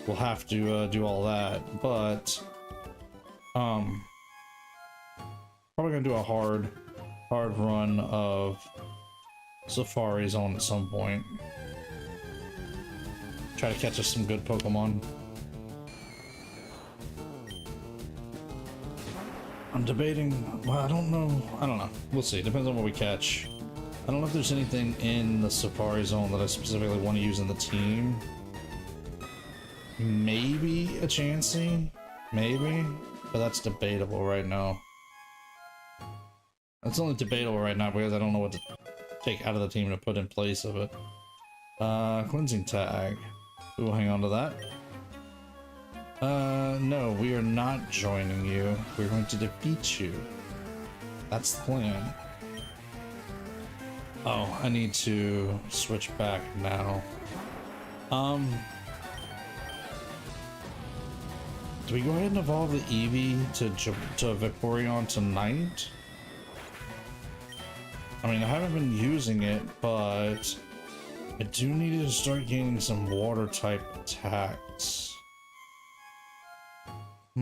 we'll have to do all that. But probably gonna do a hard run of Safari Zone at some point. Try to catch us some good Pokemon. I'm debating. Well, I don't know. We'll see. Depends on what we catch. I don't know if there's anything in the Safari Zone that I specifically want to use in the team. Maybe a Chansey, maybe, but that's debatable right now. That's only debatable right now because I don't know what to take out of the team to put in place of it. Cleansing Tag. We will hang on to that. No, we are not joining you. We're going to defeat you. That's the plan. Oh, I need to switch back now. Do we go ahead and evolve the Eevee to Vaporeon tonight? I mean, I haven't been using it, but I do need to start gaining some water type attacks. I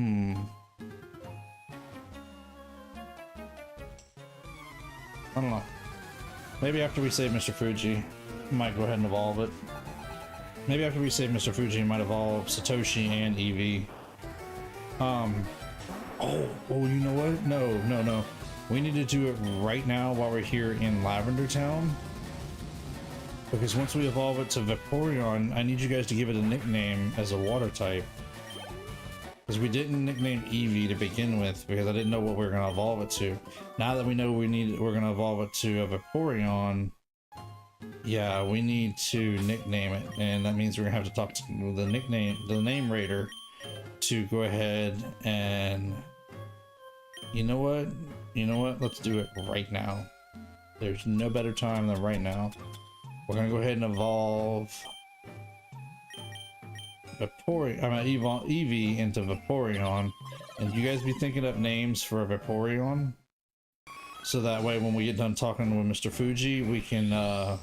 don't know. Maybe after we save Mr. Fuji, we might go ahead and evolve it. Maybe after we save Mr. Fuji, we might evolve Satoshi and Eevee. Oh, you know what? No. We need to do it right now while we're here in Lavender Town. Because once we evolve it to Vaporeon, I need you guys to give it a nickname as a water type. Because we didn't nickname Eevee to begin with, because I didn't know what we were going to evolve it to. Now that we know we're going to evolve it to a Vaporeon, yeah, we need to nickname it, and that means we're going to have to talk to the name raider to go ahead and... You know what? Let's do it right now. There's no better time than right now. We're going to go ahead and evolve... Eevee into Vaporeon, and you guys be thinking up names for a Vaporeon, so that way when we get done talking with Mr. Fuji, we can go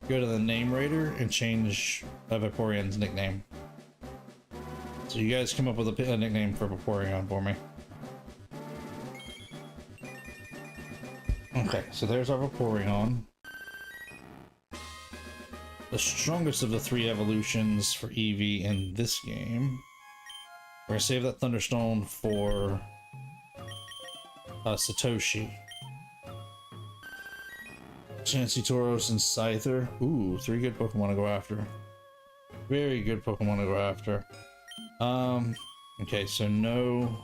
to the name raider and change a Vaporeon's nickname. So you guys come up with a nickname for Vaporeon for me. Okay, so there's our Vaporeon. The strongest of the 3 evolutions for Eevee in this game. We're gonna save that Thunderstone for Satoshi. Chansey, Tauros, and Scyther. Ooh, 3 good Pokemon to go after. Very good Pokemon to go after. Okay, so no...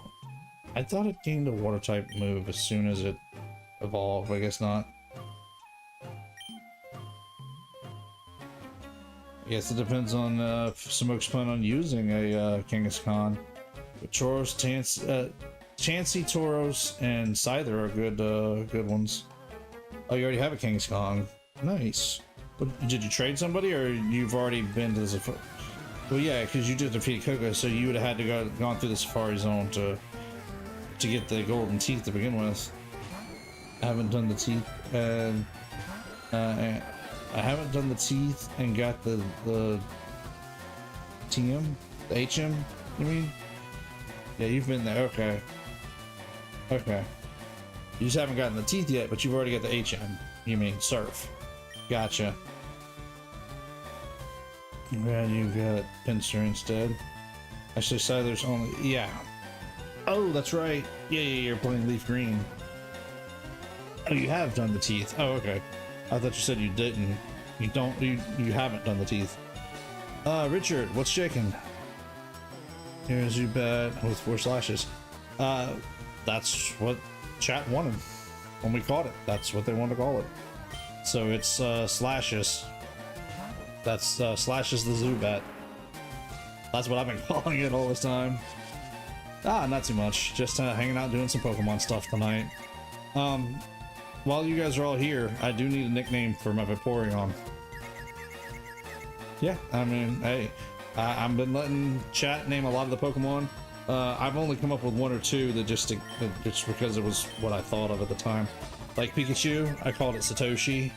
I thought it gained a water type move as soon as it evolved, I guess not. I guess it depends on if Smoke's plan on using a Kangaskhan. But Chansey, Tauros, and Scyther are good ones. Oh, you already have a Kangaskhan. Nice. But did you trade somebody, or you've already been to the Safari? Well, yeah, because you just defeated Coco, so you would have had to gone through the Safari Zone to get the golden teeth to begin with. I haven't done the teeth, and I haven't done the teeth and got the TM, the HM. You mean? Yeah, you've been there. Okay. Okay. You just haven't gotten the teeth yet, but you've already got the HM. You mean Surf? Gotcha. Glad you got Pinsir instead. Actually, Scyther's only... Yeah. Oh, that's right. Yeah, you're playing Leaf Green. Oh, you have done the teeth. Oh, okay. I thought you said you didn't. You don't... You haven't done the teeth. Richard, what's shaking? Here's you bet with 4 slashes. That's what chat wanted when we caught it. That's what they wanted to call it. So it's slashes. That's slashes the Zubat. That's what I've been calling it all this time. Not too much. Just hanging out doing some Pokemon stuff tonight. While you guys are all here, I do need a nickname for my Vaporeon. Yeah, I mean, hey, I've been letting chat name a lot of the Pokemon. I've only come up with 1 or 2 that just because it was what I thought of at the time. Like Pikachu, I called it Satoshi.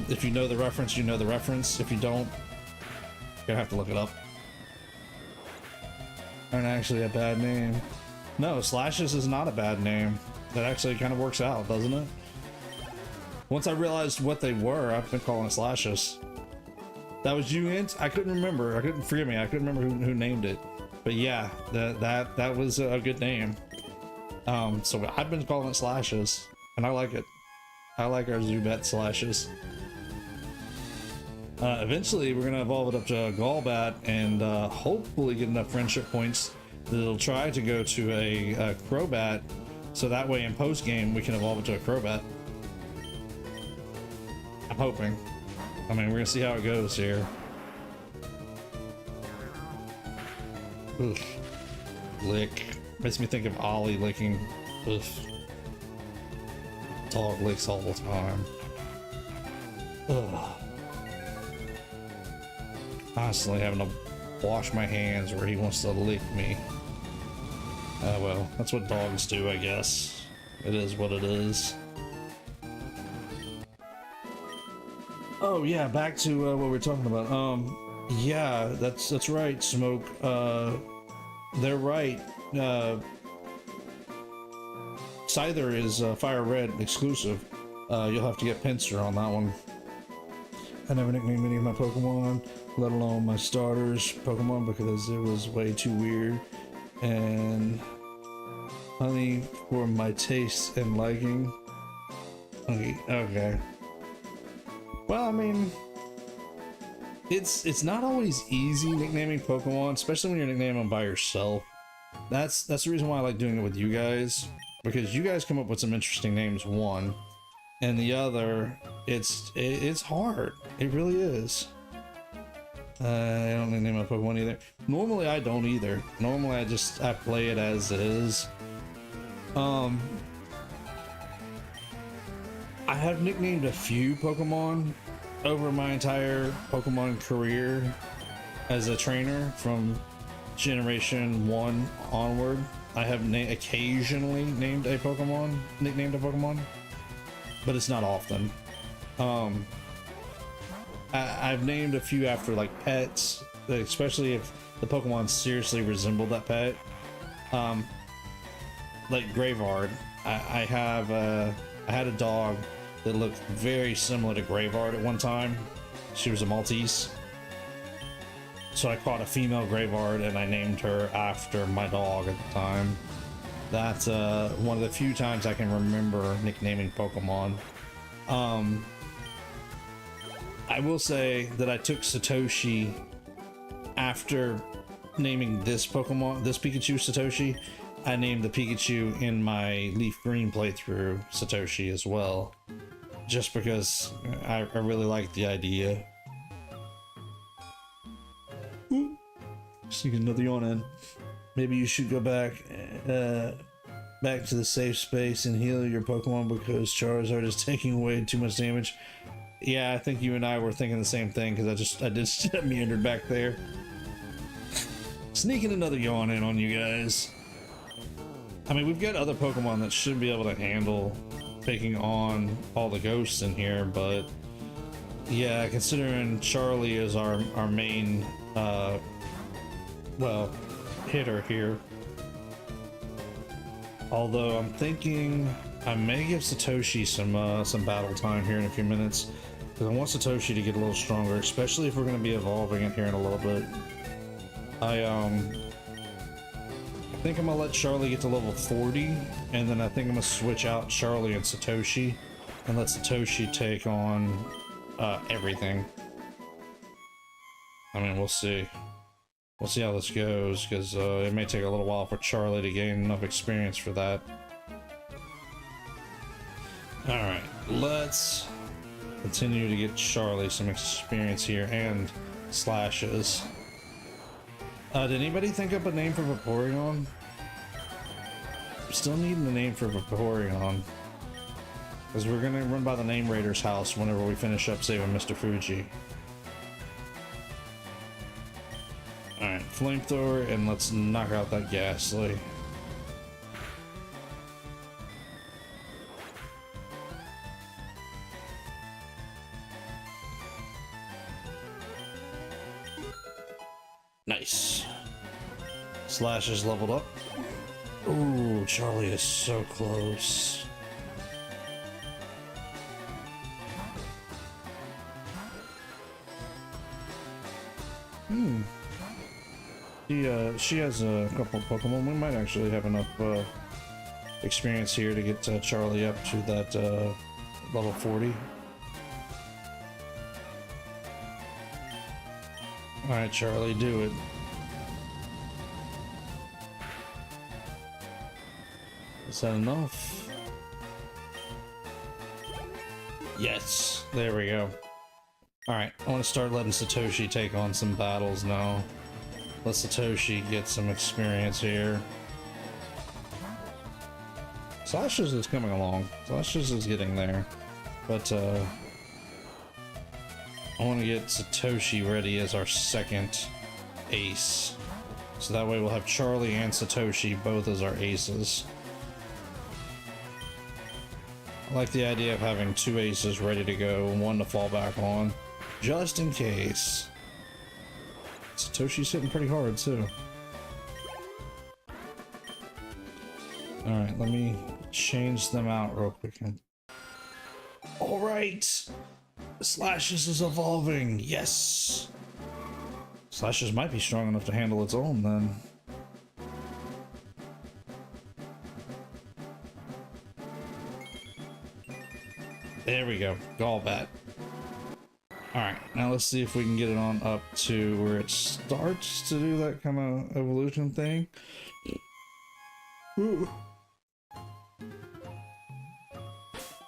If you know the reference, you know the reference. If you don't, you're gonna have to look it up. Aren't actually a bad name. No, Slashes is not a bad name. That actually kind of works out, doesn't it? Once I realized what they were, I've been calling it Slashes. That was you, Int? I couldn't remember. Forgive me. I couldn't remember who named it. But yeah, that was a good name. So I've been calling it Slashes, and I like it. I like our Zubat Slashes. Eventually, we're gonna evolve it up to a Golbat, and hopefully get enough friendship points that it'll try to go to a Crobat. So that way, in post game, we can evolve it to a Crobat. I'm hoping. I mean, we're gonna see how it goes here. Ugh. Lick. Makes me think of Ollie licking. Ugh. Dog licks all the time. Ugh. Constantly having to wash my hands where he wants to lick me. Well, that's what dogs do, I guess. It is what it is. Oh yeah, back to what we're talking about. Yeah, that's right, Smoke. They're right. Scyther is Fire Red exclusive. You'll have to get Pinsir on that one. I never nicknamed any of my Pokemon, let alone my starters Pokemon, because it was way too weird. And honey for my taste and liking. Okay. Well, I mean, it's not always easy nicknaming Pokemon, especially when you're nicknaming them by yourself. That's the reason why I like doing it with you guys, because you guys come up with some interesting names, one, and the other, it's hard. It really is. I don't nickname my Pokemon either. Normally I don't either. Normally I play it as it is. I have nicknamed a few Pokemon over my entire Pokemon career as a trainer from Generation 1 onward. I have occasionally nicknamed a Pokemon, but it's not often. I've named a few after like pets, especially if the Pokemon seriously resemble that pet. Like Graveyard. I had a dog that looked very similar to Graveyard at one time. She was a Maltese. So I caught a female Graveyard and I named her after my dog at the time. That's one of the few times I can remember nicknaming Pokemon. I will say that I took Satoshi after naming this Pokemon, this Pikachu Satoshi. I named the Pikachu in my Leaf Green playthrough Satoshi as well, just because I really like the idea. Ooh, sneak another yawn in. Maybe you should go back to the safe space and heal your Pokemon because Charizard is taking away too much damage. Yeah, I think you and I were thinking the same thing, because I did meandered back there. Sneaking another yawn in on you guys. I mean, we've got other Pokemon that should be able to handle taking on all the ghosts in here, but yeah, considering Charlie is our main well, hitter here. Although I'm thinking I may give Satoshi some battle time here in a few minutes, because I want Satoshi to get a little stronger, especially if we're going to be evolving it here in a little bit. I think I'm gonna let Charlie get to level 40, and then I think I'm gonna switch out Charlie and Satoshi and let Satoshi take on everything. I mean, we'll see. We'll see how this goes, because it may take a little while for Charlie to gain enough experience for that. Alright, let's continue to get Charlie some experience here and slashes. Did anybody think up a name for Vaporeon? Still needing the name for Vaporeon, because we're gonna run by the Name Raider's house whenever we finish up saving Mr. Fuji. Alright, Flamethrower, and let's knock out that Ghastly. Nice. Slash is leveled up. Ooh, Charlie is so close. She has a couple Pokemon. We might actually have enough experience here to get Charlie up to that level 40. Alright, Charlie, do it. Is that enough? Yes, there we go. Alright, I want to start letting Satoshi take on some battles now. let Satoshi get some experience here. Slashes is coming along. Slashes is getting there. But I want to get Satoshi ready as our second ace. So that way we'll have Charlie and Satoshi both as our aces. I like the idea of having two aces ready to go and one to fall back on, just in case. Satoshi's hitting pretty hard too. Alright, let me change them out real quick. Alright! Slashes is evolving, yes! Slashes might be strong enough to handle its own then. There we go, Gallbat. Alright, now let's see if we can get it on up to where it starts to do that kind of evolution thing. Ooh.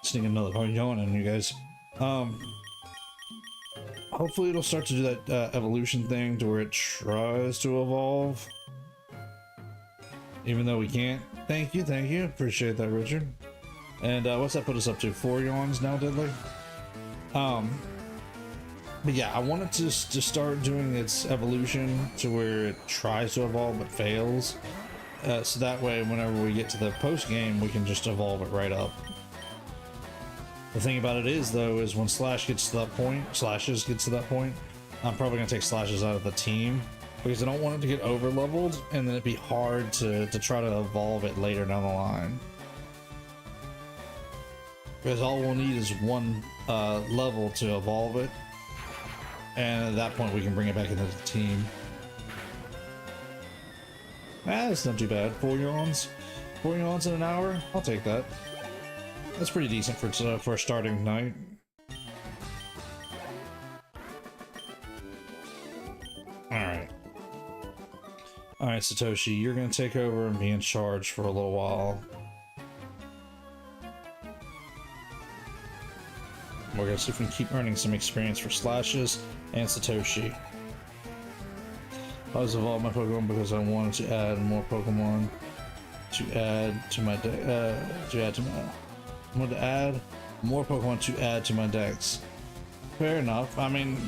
Sneak another hard yawn in, you guys. Hopefully it'll start to do that evolution thing to where it tries to evolve. Even though we can't. Thank you, appreciate that, Richard. And what's that put us up to? 4 yawns now, Diddley? But yeah, I want it to start doing its evolution to where it tries to evolve but fails. So that way, whenever we get to the post game, we can just evolve it right up. The thing about it is, though, is when Slashes gets to that point, I'm probably gonna take Slashes out of the team because I don't want it to get over leveled, and then it'd be hard to try to evolve it later down the line. Because all we'll need is one level to evolve it, and at that point we can bring it back into the team. That's not too bad. 4 yawns in an hour. I'll take that. That's pretty decent for a starting night. All right, Satoshi, you're gonna take over and be in charge for a little while. We're gonna see if we can keep earning some experience for Slashes and Satoshi. I was evolving my Pokemon because I wanted to add more Pokemon to add to my deck. I wanted to add more Pokemon to add to my decks. Fair enough. I mean,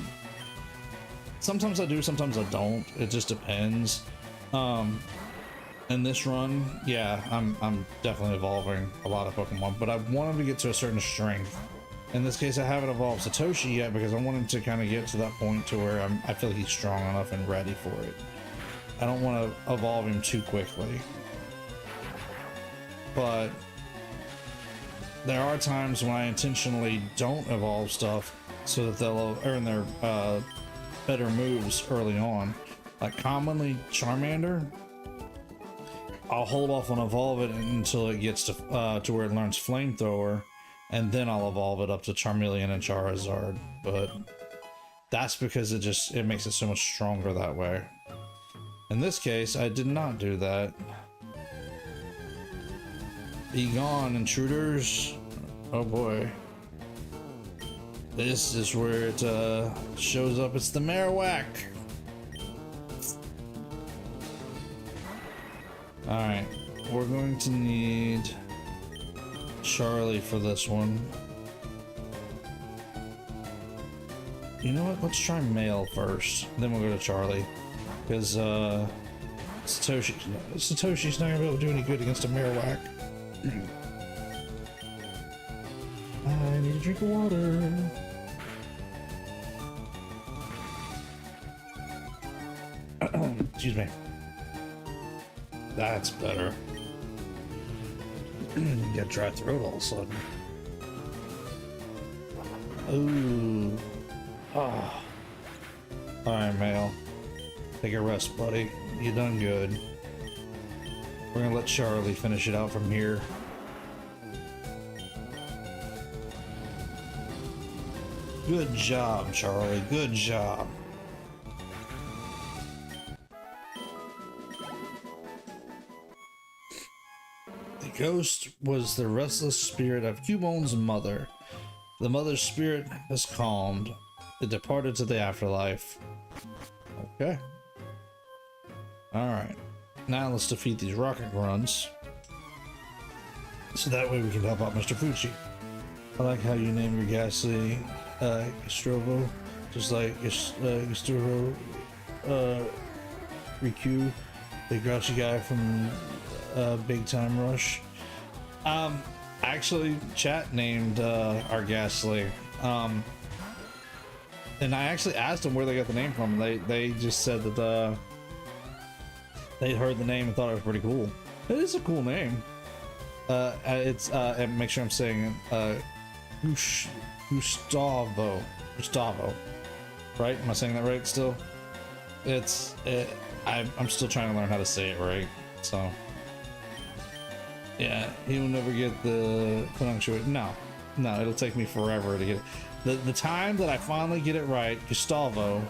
sometimes I do, sometimes I don't. It just depends. In this run, yeah, I'm definitely evolving a lot of Pokemon, but I want them to get to a certain strength. In this case, I haven't evolved Satoshi yet because I want him to kind of get to that point to where I feel like he's strong enough and ready for it. I don't want to evolve him too quickly. But there are times when I intentionally don't evolve stuff so that they'll earn their better moves early on. Like commonly Charmander, I'll hold off on evolve it until it gets to where it learns Flamethrower, and then I'll evolve it up to Charmeleon and Charizard. But that's because it makes it so much stronger that way. In this case, I did not do that. Be gone, intruders. Oh boy. This is where it shows up. It's the Marowak. Alright, we're going to need Charlie for this one. You know what? Let's try male first, then we'll go to Charlie. Because Satoshi's not gonna be able to do any good against a Marowak. I need a drink of water. Excuse me. That's better. Got dry throat all of a sudden. Ooh. Ah. Alright, male. Take a rest, buddy. You done good. We're gonna let Charlie finish it out from here. Good job, Charlie. Good job. The ghost was the restless spirit of Cubone's mother. The mother's spirit has calmed. It departed to the afterlife. Okay. Alright. Now let's defeat these rocket runs. So that way we can help out Mr. Fuji. I like how you name your ghastly Gastrovo, just like Gastrovo Riku, the grouchy guy from Big Time Rush. Actually, chat named our ghastly. And I actually asked them where they got the name from. They just said that they heard the name and thought it was pretty cool. It is a cool name. It's and make sure I'm saying Gustavo, right? Am I saying that right still? I'm still trying to learn how to say it right, so yeah, he will never get the pronunciation. No, it'll take me forever to get it. The time that I finally get it right, Gustavo,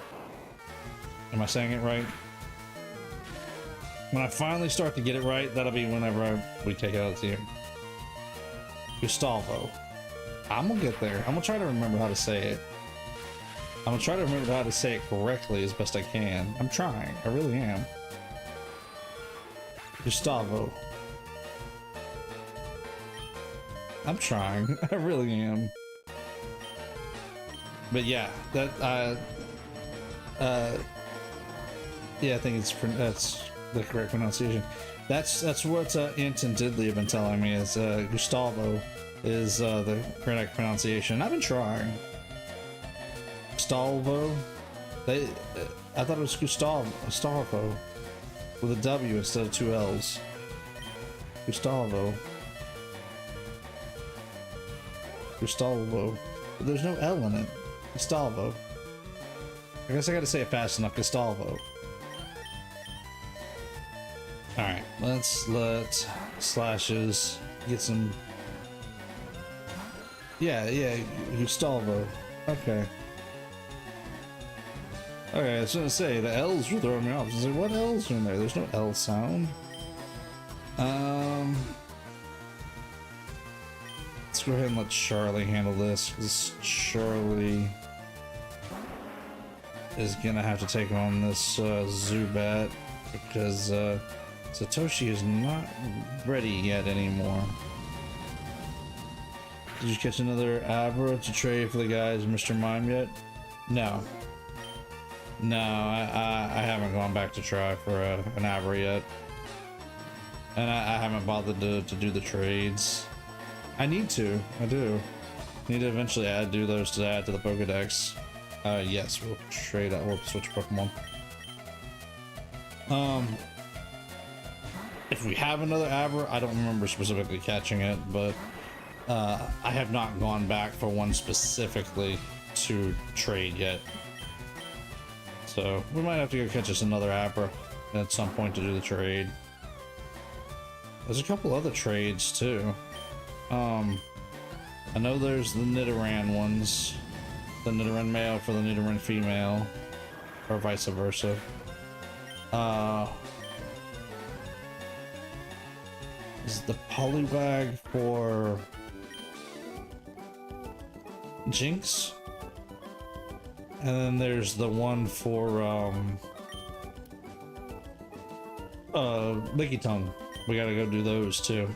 am I saying it right? When I finally start to get it right, that'll be whenever we take it out of the team. Gustavo. I'm gonna get there. I'm gonna try to remember how to say it. I'm gonna try to remember how to say it correctly as best I can. I'm trying. I really am. Gustavo. I'm trying. I really am. But yeah, that yeah, I think that's the correct pronunciation. That's what Int and Diddley have been telling me is Gustavo is the correct pronunciation. I've been trying. Gustavo. I thought it was Gustavo with a W instead of two L's. Gustavo. But there's no L in it. Gustavo. I guess I gotta say it fast enough. Gustavo. Alright, let's let Slashes get some. Yeah, Gustavo. Okay. I was gonna say the L's were throwing me off. I was like, what L's are in there? There's no L sound. Let's go ahead and let Charlie handle this, because Charlie is gonna have to take on this Zubat, because Satoshi is not ready yet anymore. Did you catch another Abra to trade for the guys Mr. Mime yet? No, I haven't gone back to try for an Abra yet, and I haven't bothered to do the trades. I need to. I do need to eventually do those to add to the Pokedex. Yes, we'll trade out. We'll switch Pokemon. If we have another Abra, I don't remember specifically catching it, but I have not gone back for one specifically to trade yet. So we might have to go catch us another Abra at some point to do the trade. There's a couple other trades too. I know there's the Nidoran ones, the Nidoran male for the Nidoran female, or vice versa. Is the Poliwag for Jinx? And then there's the one for Licky Tongue. We gotta go do those too.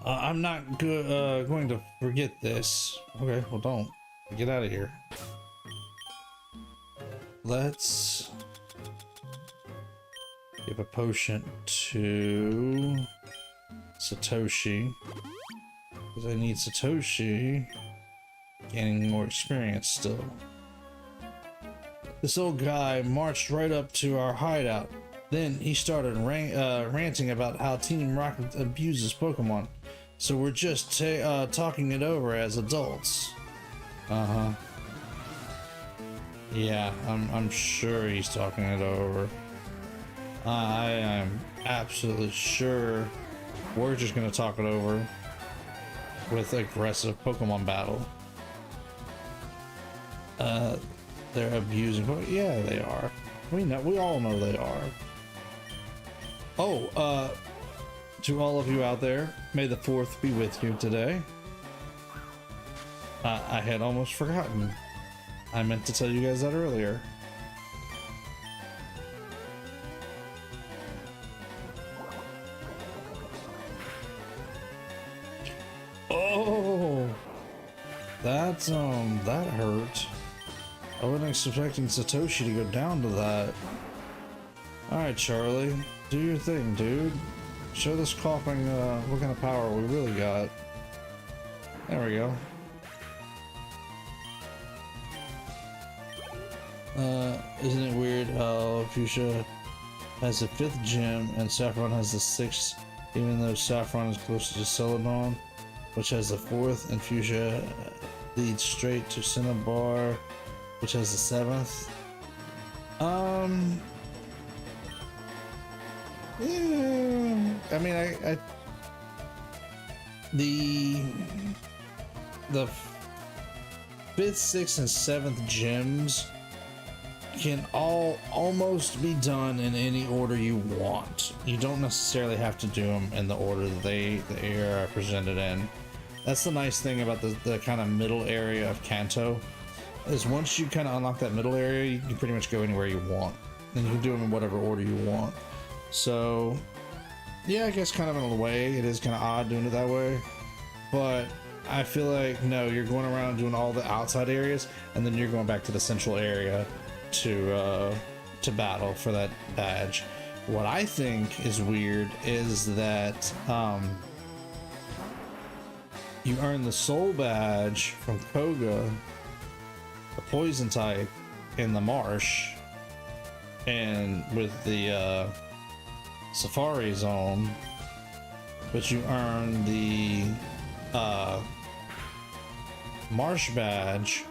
I'm not going to forget this. Okay, well don't. Get out of here. Let's give a potion to Satoshi, because I need Satoshi gaining more experience still. This old guy marched right up to our hideout. Then he started ranting about how Team Rocket abuses Pokemon. So we're just talking it over as adults. Yeah, I'm sure he's talking it over. I am absolutely sure we're just gonna talk it over with aggressive Pokemon battle. They're abusing. Yeah, they are. We all know they are. Oh, to all of you out there, may the 4th be with you today. I had almost forgotten. I meant to tell you guys that earlier. that hurt. I wasn't expecting Satoshi to go down to that. Alright, Charlie. Do your thing, dude. Show this coughing, what kind of power we really got. There we go. Isn't it weird how Fuchsia has the 5th gym and Saffron has the 6th, even though Saffron is closer to Celadon, which has the 4th, and Fuchsia leads straight to Cinnabar, which has the 7th. Yeah, I mean, the 5th, 6th, and 7th gyms can all almost be done in any order you want. You don't necessarily have to do them in the order that they are presented in. That's the nice thing about the kind of middle area of Kanto, is once you kind of unlock that middle area, you can pretty much go anywhere you want, and you can do them in whatever order you want. So yeah, I guess kind of in a way it is kind of odd doing it that way, but I feel like no, you're going around doing all the outside areas and then you're going back to the central area to battle for that badge. What I think is weird is that you earn the soul badge from Koga, the poison type, in the marsh, and with the Safari Zone, but you earn the marsh badge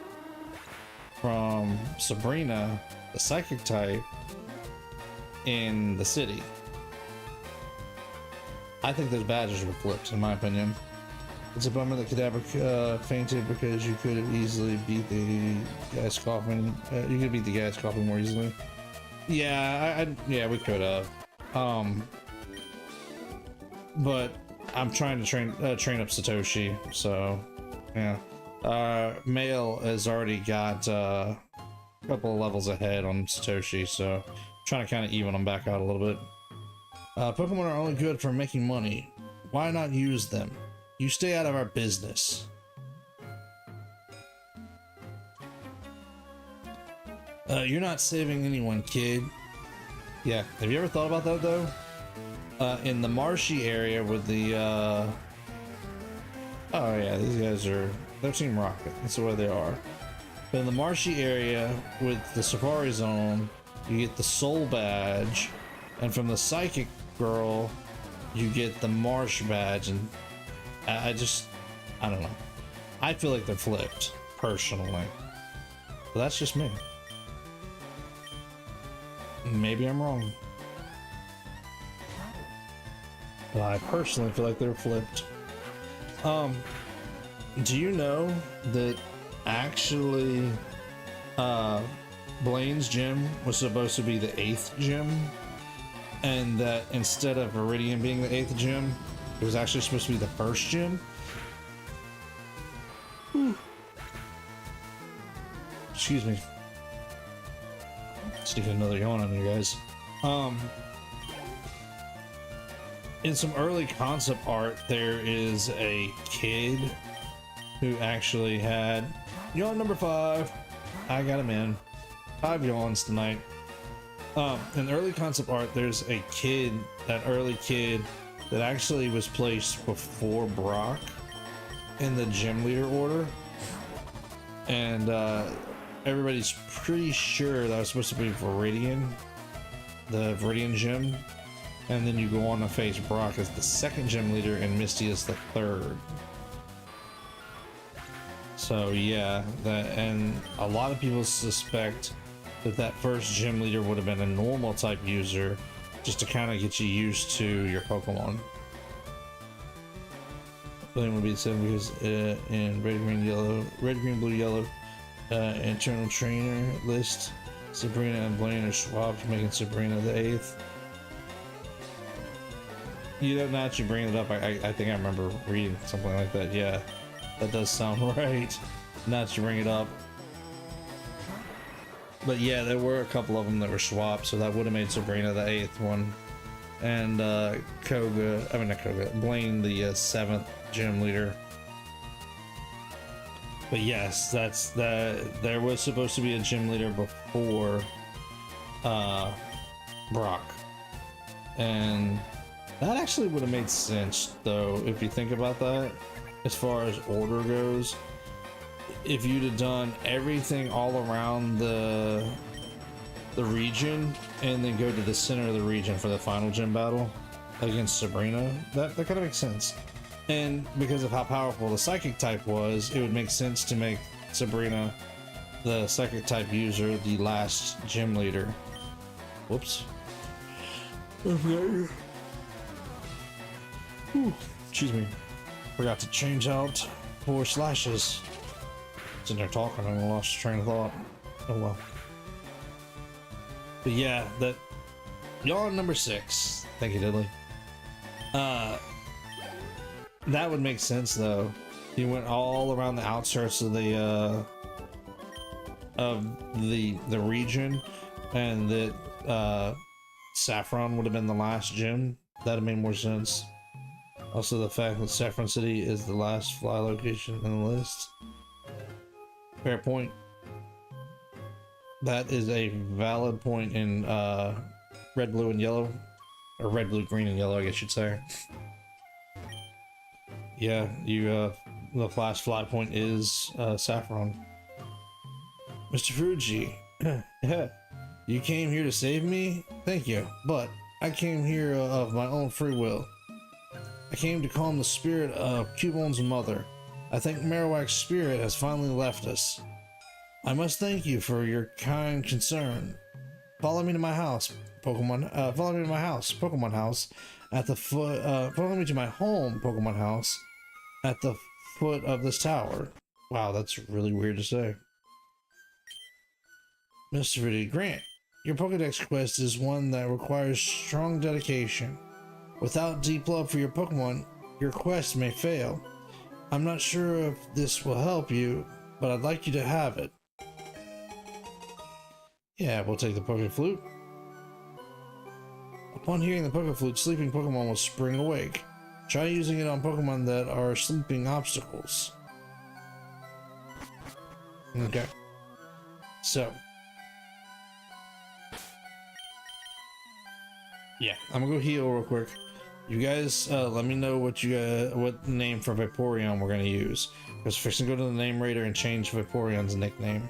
from Sabrina, the psychic type, in the city. I think those badges were flipped, in my opinion. It's a bummer that Kadabra fainted, because you could have easily beat the guy's coughing. You could beat the guy's coughing more easily. Yeah, yeah, we could have. But I'm trying to train up Satoshi, so yeah. Male has already got a couple of levels ahead on Satoshi, so I'm trying to kind of even them back out a little bit. Pokemon are only good for making money. Why not use them? You stay out of our business. You're not saving anyone, kid. Yeah, have you ever thought about that though? In the marshy area with the oh yeah, these guys are, they're Team Rocket, that's the way they are. But in the marshy area with the Safari Zone, you get the soul badge, and from the psychic girl you get the marsh badge, and I don't know, I feel like they're flipped personally, but that's just me. Maybe I'm wrong, but I personally feel like they're flipped. Do you know that actually Blaine's gym was supposed to be the 8th gym, and that instead of Viridian being the 8th gym, it was actually supposed to be the 1st gym? Excuse me. Just taking another yawn on you guys. In some early concept art, there is a kid who actually had yawn number 5. I got him in 5 yawns tonight. In early concept art, there's a kid, that early kid that actually was placed before Brock in the gym leader order, and everybody's pretty sure that was supposed to be Viridian, the Viridian gym, and then you go on to face Brock as the 2nd gym leader and Misty as the 3rd. So yeah, that, and a lot of people suspect that that 1st gym leader would have been a normal type user, just to kind of get you used to your Pokemon. Blaine would be the same because in red, green, yellow, red, green, blue, yellow internal trainer list, Sabrina and Blaine are swapped, making Sabrina the 8th. You know, now that you bring it up, I think I remember reading something like that. Yeah, that does sound right. Now that you bring it up. But yeah, there were a couple of them that were swapped, so that would have made Sabrina the 8th one. And Koga, I mean not Koga, Blaine the 7th gym leader. But yes, that's there was supposed to be a gym leader before Brock, and that actually would have made sense though if you think about that. As far as order goes, if you'd have done everything all around the region and then go to the center of the region for the final gym battle against Sabrina, that kind of makes sense. And because of how powerful the psychic type was, it would make sense to make Sabrina, the psychic type user, the last gym leader. Whoops. Excuse me. Forgot to change out 4 slashes. Sitting there talking and I lost train of thought. Oh well. But yeah, that y'all are number 6. Thank you, Diddley. That would make sense though. He went all around the outskirts of the region, and that Saffron would have been the last gym. That'd have made more sense. Also, the fact that Saffron City is the last fly location in the list. Fair point. That is a valid point in red, blue, and yellow, or red, blue, green, and yellow, I guess you'd say. Yeah, the last fly point is Saffron. Mr. Fuji, you came here to save me? Thank you, but I came here of my own free will. I came to calm the spirit of Cubone's mother. I think Marowak's spirit has finally left us. I must thank you for your kind concern. Follow me to my house, Pokemon. Follow me to my house, Pokemon house, at the foot. Follow me to my home, Pokemon house, at the foot of this tower. Wow, that's really weird to say. Mr. Vidi Grant, your Pokedex quest is one that requires strong dedication. Without deep love for your Pokemon, your quest may fail. I'm not sure if this will help you, but I'd like you to have it. Yeah, we'll take the Poké Flute. Upon hearing the Poké Flute, sleeping Pokemon will spring awake. Try using it on Pokemon that are sleeping obstacles. Okay. So. Yeah, I'm gonna go heal real quick. You guys, let me know what what name for Vaporeon we're gonna use. Because first, go to the name rater and change Vaporeon's nickname.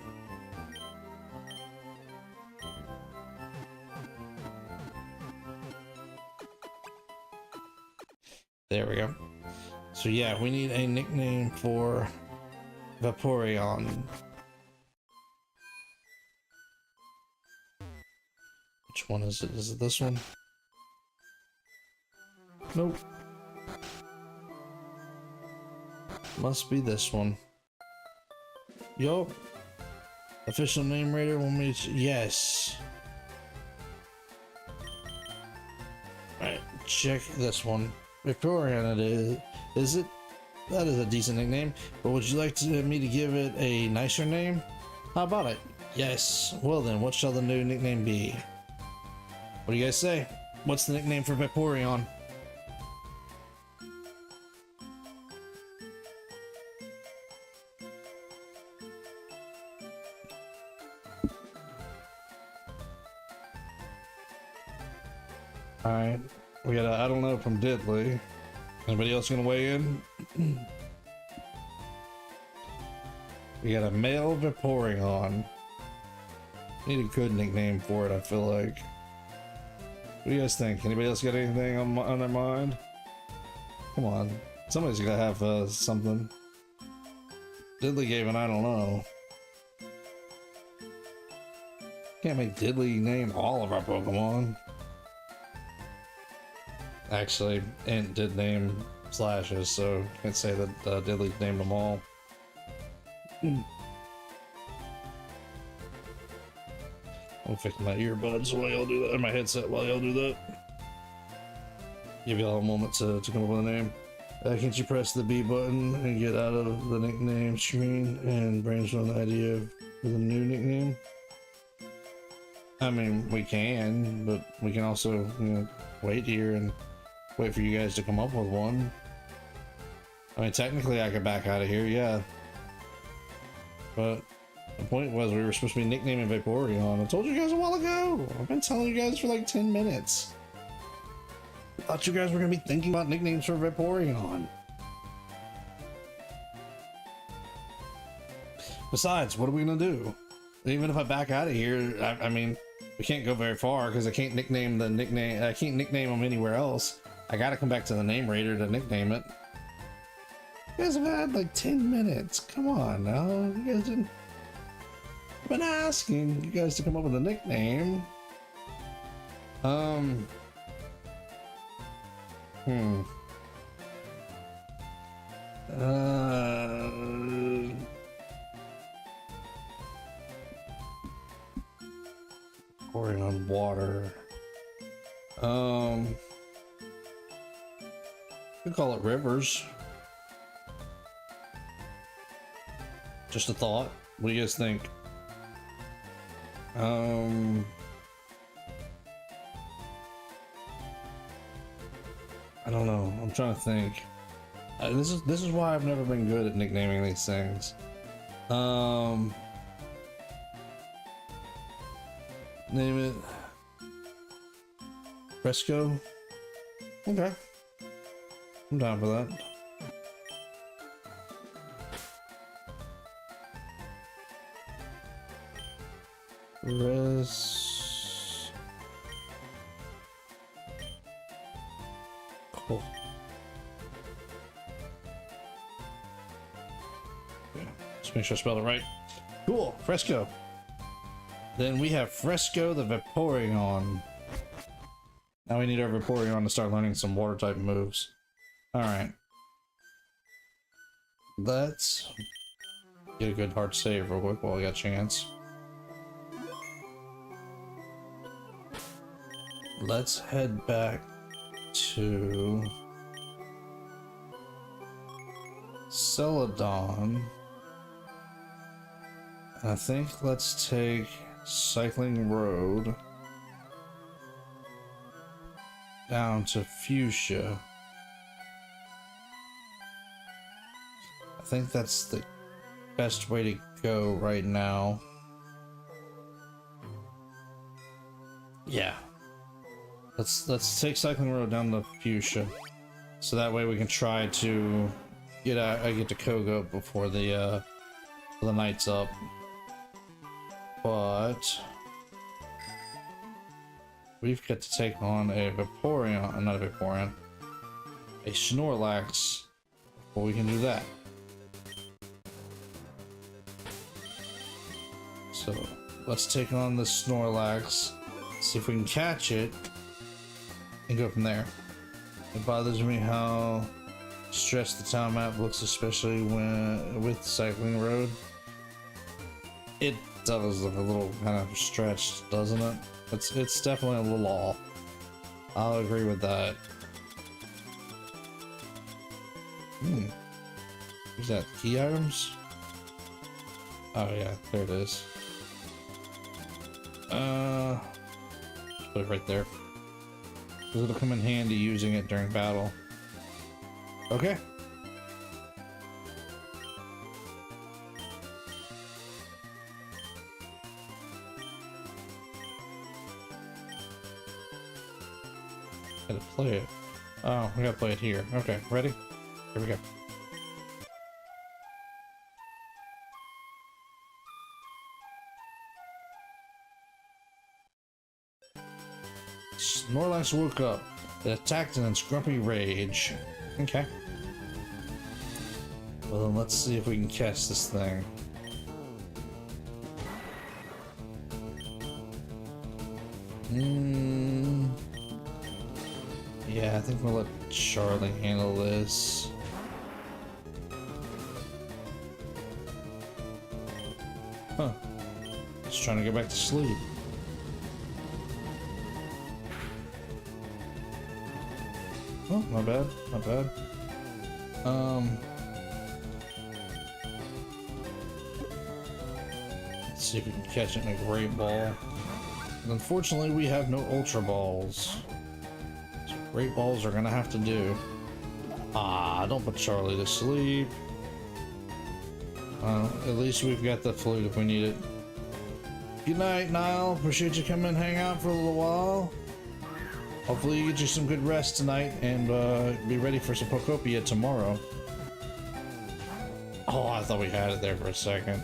There we go. So yeah, we need a nickname for Vaporeon. Which one is it? Is it this one? Nope. Must be this one. Yo. Official name rater want me to... Yes. Alright, check this one. Vaporeon it is. Is it? That is a decent nickname. But would you like me to give it a nicer name? How about it? Yes. Well then, what shall the new nickname be? What do you guys say? What's the nickname for Vaporeon? Alright, we got a I don't know from Diddley. Anybody else gonna weigh in? We got a male Vaporeon. Need a good nickname for it, I feel like. What do you guys think? Anybody else got anything on their mind? Come on, somebody's gotta have something. Diddley gave an I don't know. Can't make Diddley name all of our Pokemon. Actually, Ant did name Slashes, so can't say that Diddley named them all. I'll fix my earbuds while y'all do that, or my headset while y'all do that. Give y'all a moment to come up with a name. Can't you press the B button and get out of the nickname screen and brainstorm the idea of the new nickname? I mean, we can, but we can also, you know, wait here and wait for you guys to come up with one. I mean, technically I could back out of here, yeah. point was we were supposed to be nicknaming Vaporeon. I told you guys a while ago. I've been telling you guys for like 10 minutes. I thought you guys were gonna be thinking about nicknames for Vaporeon. Besides, what are we gonna do? Even if I back out of here, I mean, we can't go very far because I can't nickname the nickname. I can't nickname them anywhere else. I gotta come back to the name raider to nickname it. You guys have had like 10 minutes. Come on now. You guys didn't. I've been asking you guys to come up with a nickname. Pouring on water. We call it rivers. Just a thought. What do you guys think? I don't know. I'm trying to think. This is why I've never been good at nicknaming these things. Name it Fresco. Okay, I'm down for that. Cool. Yeah, let's make sure I spelled it right. Cool, Fresco. Then we have Fresco the Vaporeon. Now we need our Vaporeon to start learning some water type moves. Alright. Let's get a good hard save real quick while we got a chance. Let's head back to Celadon. And I think let's take Cycling Road down to Fuchsia. I think that's the best way to go right now. Yeah. Let's take Cycling Road down to Fuchsia, so that way we can try to get to Koga before the night's up. But we've got to take on a Vaporeon, not a Vaporeon, a Snorlax before we can do that. So let's take on the Snorlax, see if we can catch it, and go from there. It bothers me how stressed the town map looks, especially when with Cycling Road. It does look a little kind of stretched, doesn't it? It's definitely a little off. I'll agree with that. Who's that? Key items? Oh yeah, there it is. Put it right there. Because it'll come in handy using it during battle. Okay. Gotta play it. Oh, we gotta play it here. Okay, ready? Here we go. Snorlax woke up. It attacked in its grumpy rage. Okay. Well then, let's see if we can catch this thing. Yeah, I think we'll let Charlie handle this. Huh. Just trying to get back to sleep. Oh, not bad, not bad. Let's see if we can catch it in a great ball. And unfortunately, we have no Ultra Balls. So great balls are gonna have to do. Ah, don't put Charlie to sleep. At least we've got the flute if we need it. Good night, Niall. Appreciate you coming and hang out for a little while. Hopefully you get you some good rest tonight and be ready for some Pokopia tomorrow. Oh, I thought we had it there for a second.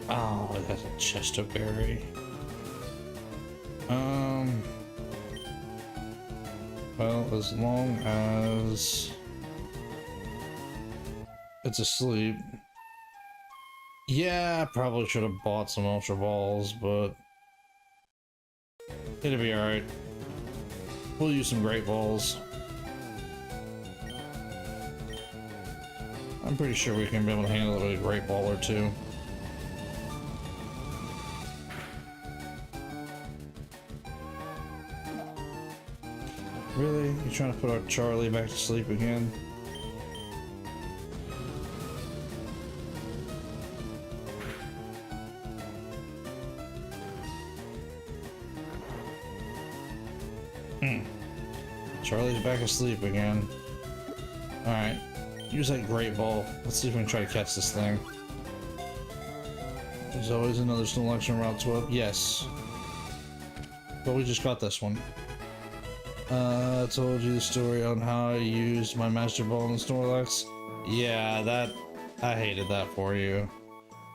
Oh, that's a Chesterberry. Well, as long as it's asleep. Yeah, I probably should have bought some Ultra Balls, but it'll be alright. We'll use some Great Balls. I'm pretty sure we can be able to handle it with a Great Ball or two. Really? You trying to put our Charlie back to sleep again? Charlie's back asleep again. Alright. Use that Great Ball. Let's see if we can try to catch this thing. There's always another selection Route 12. Yes. But we just got this one. I told you the story on how I used my Master Ball in the Snorlax. Yeah, that... I hated that for you.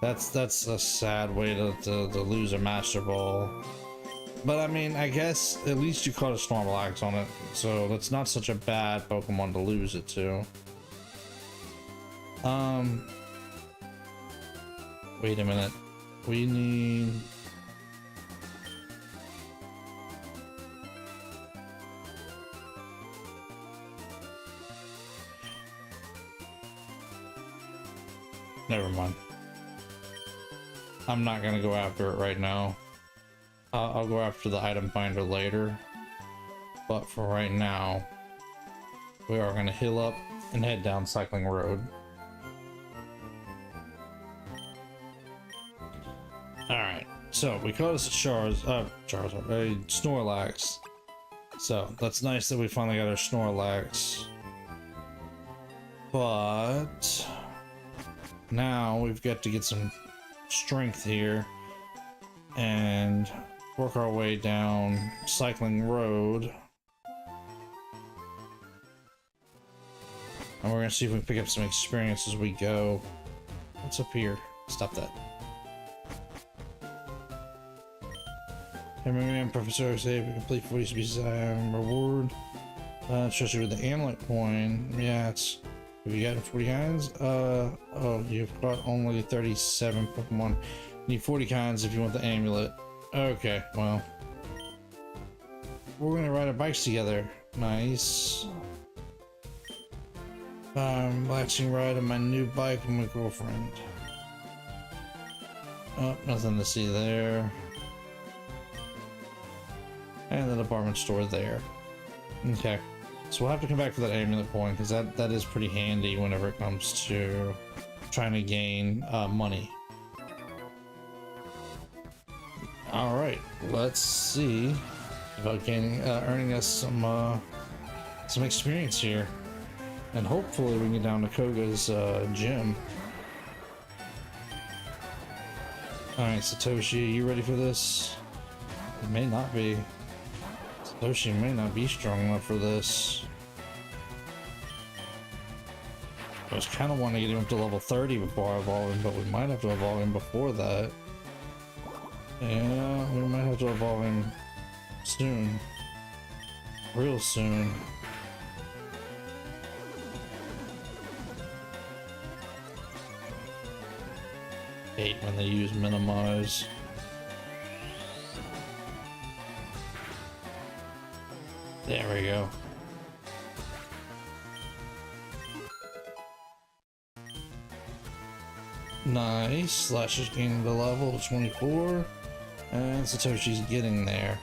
That's a sad way to lose a Master Ball. But I mean, I guess at least you caught a Snorlax on it, so that's not such a bad Pokemon to lose it to. Wait a minute. We need... Never mind. I'm not gonna go after it right now. I'll go after the item finder later. But for right now, we are gonna heal up and head down Cycling Road. Alright, so we caught us a Snorlax. So that's nice that we finally got our Snorlax. But now we've got to get some strength here and work our way down Cycling Road. And we're gonna see if we can pick up some experience as we go. What's up here? Stop that. Hey, man, Professor say we complete 40 species reward. Trust you with the amulet coin. Yeah, it's... Have you gotten 40 kinds? Oh, you've got only 37 Pokemon. You need 40 kinds if you want the amulet. Okay, well. We're gonna ride our bikes together. Nice. Relaxing ride on my new bike with my girlfriend. Oh, nothing to see there. And the department store there. Okay. So we'll have to come back for that amulet coin, because that is pretty handy whenever it comes to trying to gain money. Alright, let's see about gaining, earning us some experience here. And hopefully we can get down to Koga's gym. Alright, Satoshi, you ready for this? It may not be. Satoshi may not be strong enough for this. I was kind of wanting to get him up to level 30 before I evolve him, but we might have to evolve him before that. Yeah, we might have to evolve him soon. Real soon. Hate when they use minimize. There we go. Nice. Slash is gaining the level of 24. And Satoshi's getting there.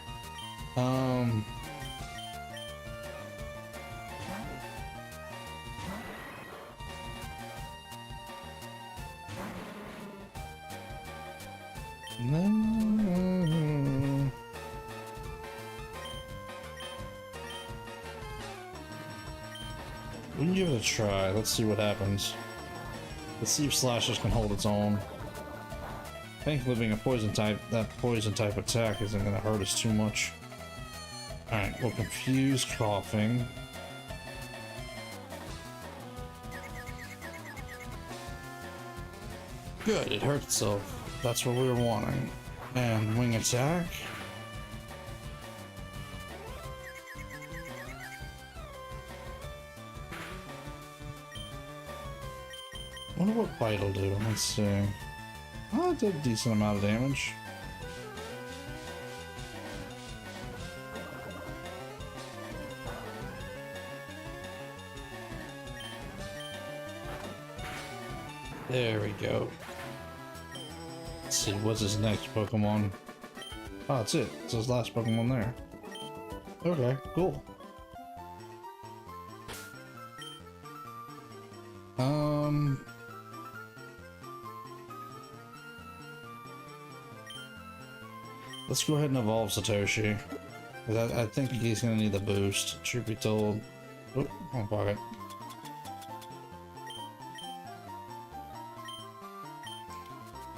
No. We can give it a try. Let's see what happens. Let's see if Slashers can hold its own. Thankfully, being a poison type, that poison type attack isn't going to hurt us too much. Alright, we'll confuse coughing. Good, it hurt itself. That's what we were wanting. And wing attack. Wonder what bite will do. Let's see. Oh, it did a decent amount of damage. There we go. Let's see, what's his next Pokemon? Oh, that's it. It's his last Pokemon there. Okay, cool. Let's go ahead and evolve Satoshi. I think he's gonna need the boost, truth be told. Oh, wrong pocket.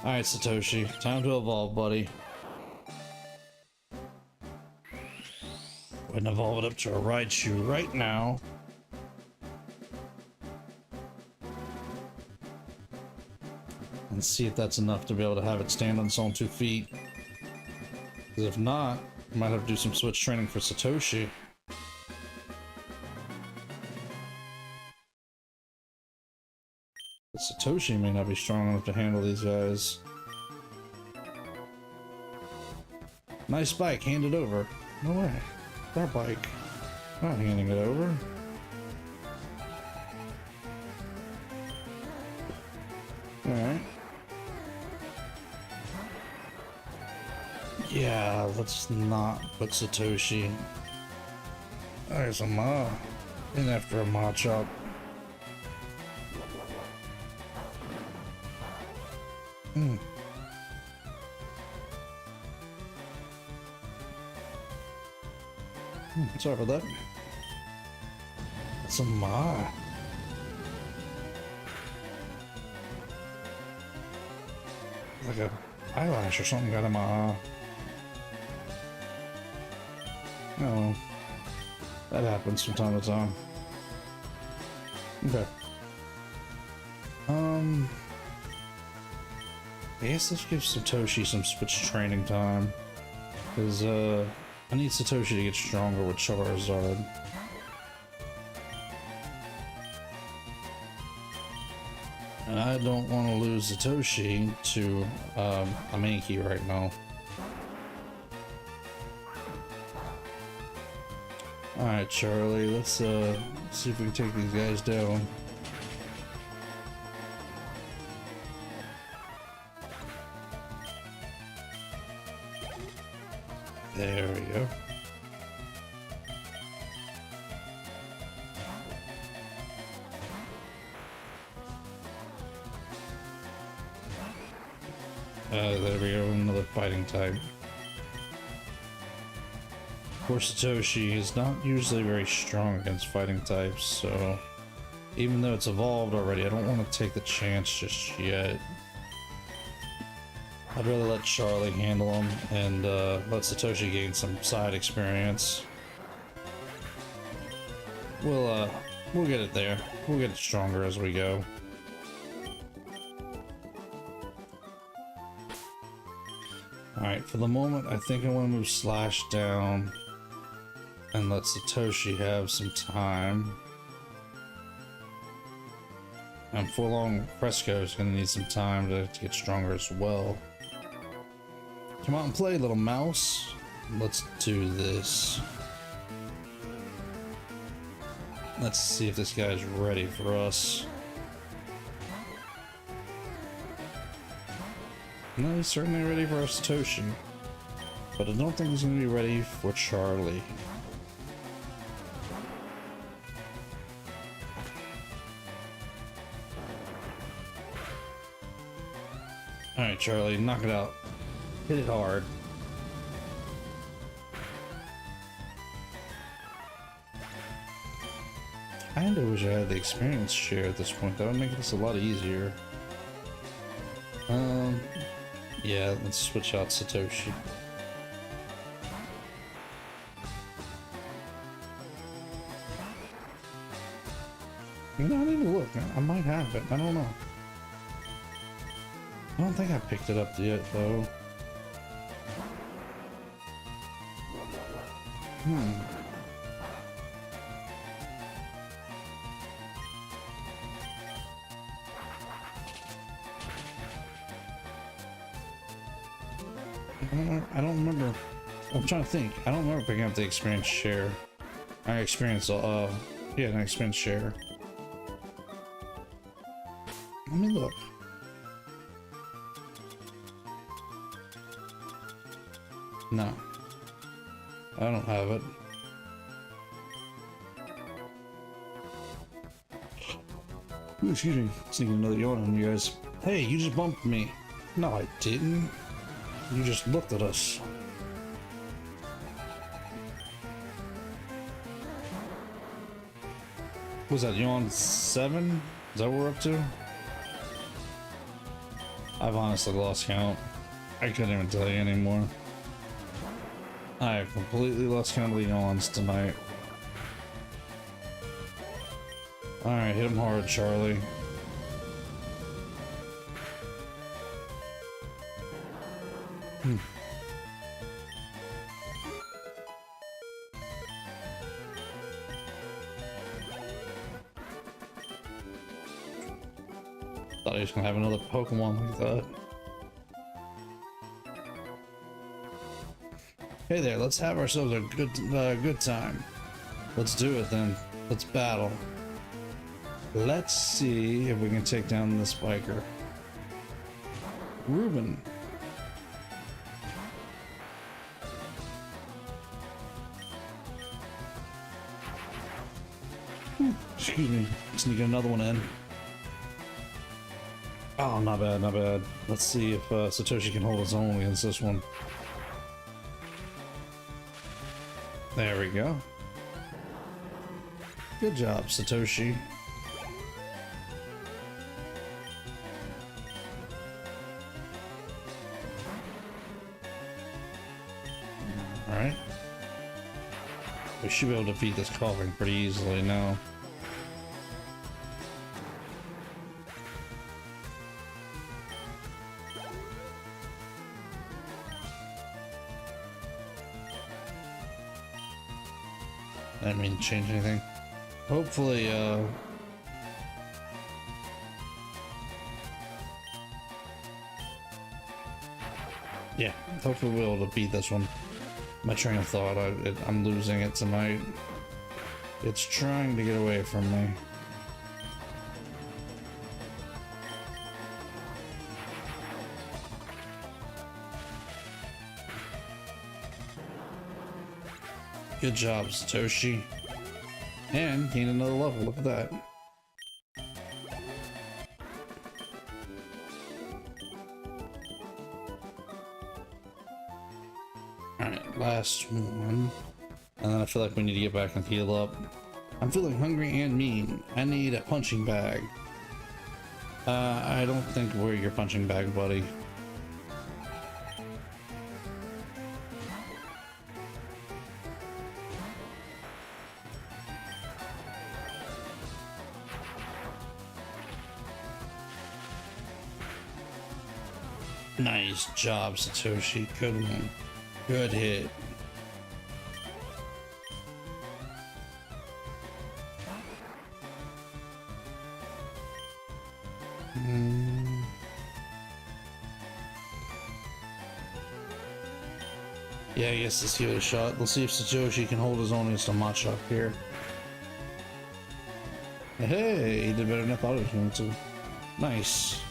Alright, Satoshi. Time to evolve, buddy. Go ahead and evolve it up to a Raichu right now. And see if that's enough to be able to have it stand on its own 2 feet. Because if not, I might have to do some switch training for Satoshi. But Satoshi may not be strong enough to handle these guys. Nice bike, hand it over. No way. That bike. Not handing it over. Alright. Yeah, let's not put Satoshi. There's a Ma. In after a Machop. Sorry for that. That's a Ma. Like a eyelash or something got in my eye. Oh, that happens from time to time. Okay. I guess let's give Satoshi some switch training time. Because, I need Satoshi to get stronger with Charizard. And I don't want to lose Satoshi to, a Mankey right now. Alright, Charlie, let's see if we can take these guys down. There we go. There we go, another fighting type. Of course, Satoshi is not usually very strong against fighting types, so even though it's evolved already, I don't want to take the chance just yet. I'd rather let Charlie handle him and let Satoshi gain some side experience. We'll get it there. We'll get it stronger as we go. Alright, for the moment, I think I want to move Slash down and let Satoshi have some time. And Forlong Fresco is going to need some time to get stronger as well. Come out and play, little mouse. Let's do this. Let's see if this guy's ready for us. No, he's certainly ready for our Satoshi. But I don't think he's going to be ready for Charlie. Alright, Charlie, knock it out. Hit it hard. I kinda wish I had the experience share at this point. That would make this a lot easier. Yeah, let's switch out Satoshi. You know, I need to look. I might have it. I don't know. I don't think I picked it up yet, though. I don't remember. I'm trying to think. I don't remember picking up the experience share. I experienced, yeah, an experience share. Let me look. No. I don't have it. Ooh, excuse me. Sneaking another yawn on you guys. Hey, you just bumped me. No, I didn't. You just looked at us. Was that yawn 7? Is that what we're up to? I've honestly lost count. I couldn't even tell you anymore. I have completely lost count of the yawns tonight. Alright, hit him hard, Charlie. Thought he was gonna have another Pokemon like that. Hey there, let's have ourselves a good time. Let's do it then. Let's battle. Let's see if we can take down this biker. Ruben. Excuse me. Sneak another one in. Oh, not bad, not bad. Let's see if Satoshi can hold his own against this one. There we go. Good job, Satoshi. Alright. We should be able to beat this coughing pretty easily now. I didn't mean to change anything. Hopefully, yeah, hopefully we'll be able to beat this one. My train of thought, I'm losing it tonight. It's trying to get away from me. Good job, Satoshi. And gain another level, look at that. Alright, last one. And then I feel like we need to get back and heal up. I'm feeling hungry and mean. I need a punching bag. I don't think we're your punching bag, buddy. Nice job, Satoshi. Good one. Good hit. Yeah, I guess let's give it a shot. Let's see if Satoshi can hold his own against a Machop here. Hey, he did better than I thought he was going to. Nice.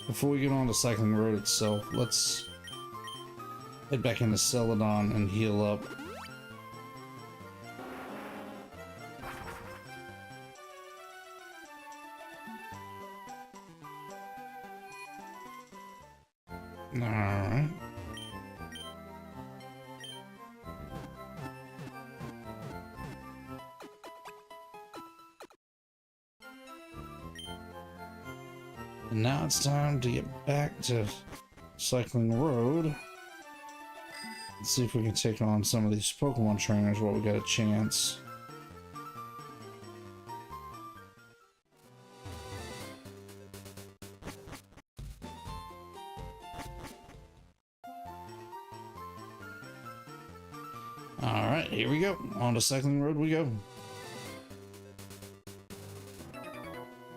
Before we get on to Cycling Road itself, let's head back into Celadon and heal up. Alright. And now it's time to get back to Cycling Road. Let's see if we can take on some of these Pokemon trainers while we got a chance. Alright, here we go. On to Cycling Road we go.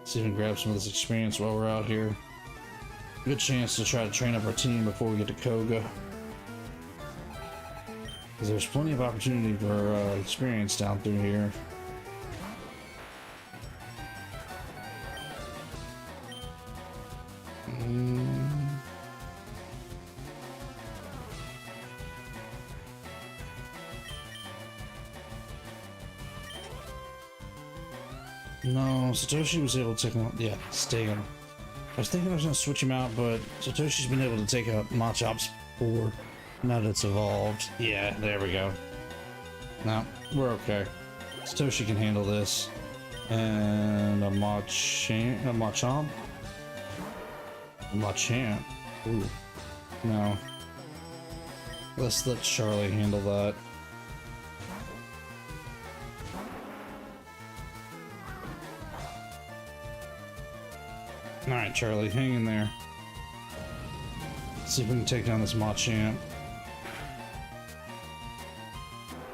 See if we can grab some of this experience while we're out here. Good chance to try to train up our team before we get to Koga. Because there's plenty of opportunity for experience down through here. No, Satoshi was able to take him out. Yeah, stay him. I was thinking I was going to switch him out, but Satoshi's been able to take out Machops before. Now that it's evolved. Yeah, there we go. No, we're okay. Satoshi can handle this. And a Machamp. A Machamp. Ooh. No. Let's let Charlie handle that. Alright, Charlie, hang in there. Let's see if we can take down this Machamp.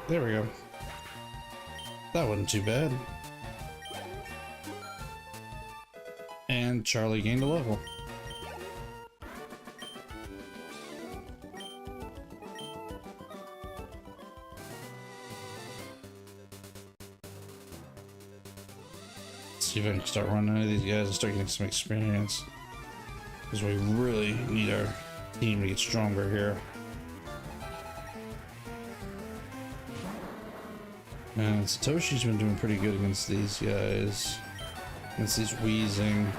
There we go. That wasn't too bad. And Charlie gained a level. See if I can start running into these guys and start getting some experience. Because we really need our team to get stronger here. And Satoshi's been doing pretty good against these guys. Against these Wheezing.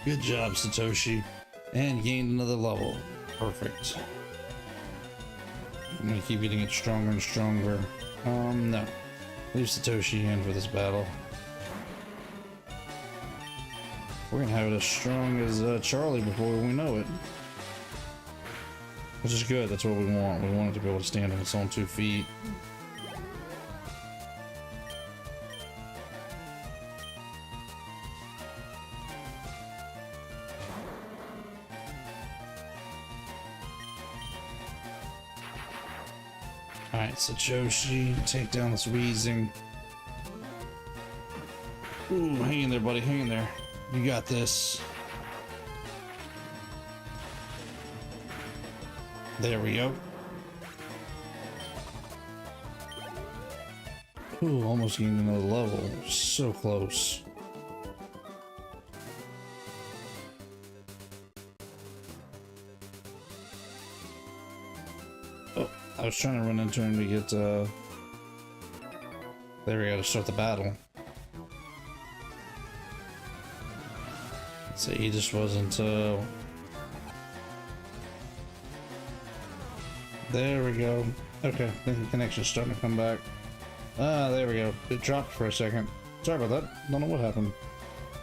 Good job, Satoshi. And gained another level. Perfect. I'm gonna keep getting it stronger and stronger. No. Leave Satoshi in for this battle. We're gonna have it as strong as Charlie before we know it. Which is good, that's what we want. We want it to be able to stand on its own 2 feet. Alright, Satoshi, take down this Wheezing. Ooh, hang in there, buddy, hang in there. You got this. There we go. Ooh, almost gained another level. So close. I was trying to run into him to get, there we go, to start the battle. So he just wasn't, there we go. Okay, I think the connection's starting to come back. Ah, there we go. It dropped for a second. Sorry about that. Don't know what happened.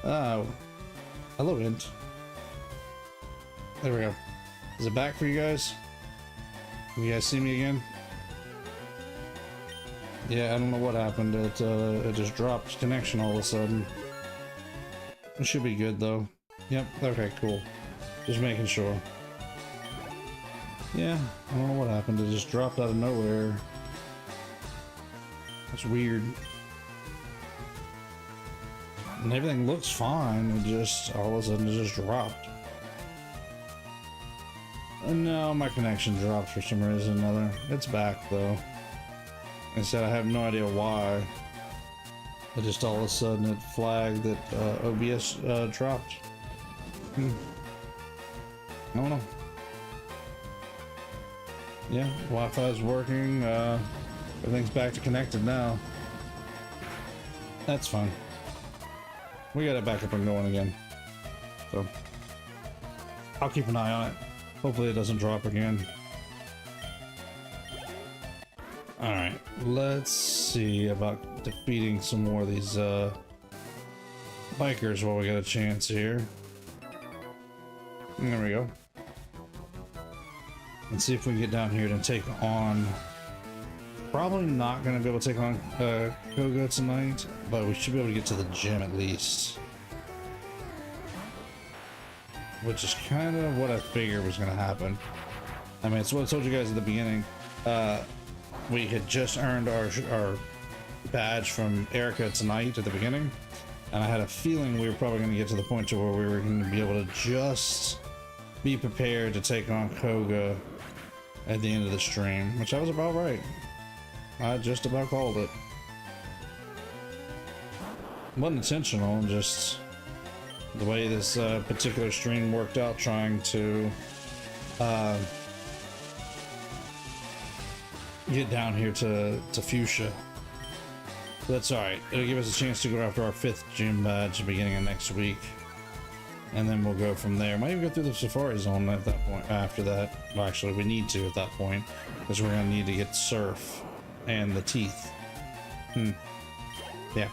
Oh. Hello, Int. There we go. Is it back for you guys? Can you guys see me again? Yeah, I don't know what happened. It just dropped connection all of a sudden. It should be good though. Yep, okay, cool. Just making sure. Yeah, I don't know what happened. It just dropped out of nowhere. That's weird. And everything looks fine. It just, all of a sudden, it just dropped. No, my connection dropped for some reason or another. It's back though. I said I have no idea why. It just all of a sudden it flagged that OBS dropped. I don't know. Yeah, Wi-Fi is working. Everything's back to connected now. That's fine. We got it back up and going again. So I'll keep an eye on it. Hopefully it doesn't drop again. Alright, let's see about defeating some more of these bikers while we got a chance here. There we go. Let's see if we can get down here to take on... Probably not going to be able to take on Koga tonight, but we should be able to get to the gym at least. Which is kind of what I figured was going to happen. I mean, it's what I told you guys at the beginning. We had just earned our badge from Erica tonight at the beginning, and I had a feeling we were probably going to get to the point to where we were going to be able to just be prepared to take on Koga at the end of the stream, which I was about right. I just about called it. Wasn't intentional, just the way this particular stream worked out, trying to get down here to Fuchsia. But that's alright. It'll give us a chance to go after our 5th gym badge at the beginning of next week. And then we'll go from there. Might even go through the Safari Zone at that point. After that, well, actually, we need to at that point, because we're going to need to get Surf and the teeth. Yeah,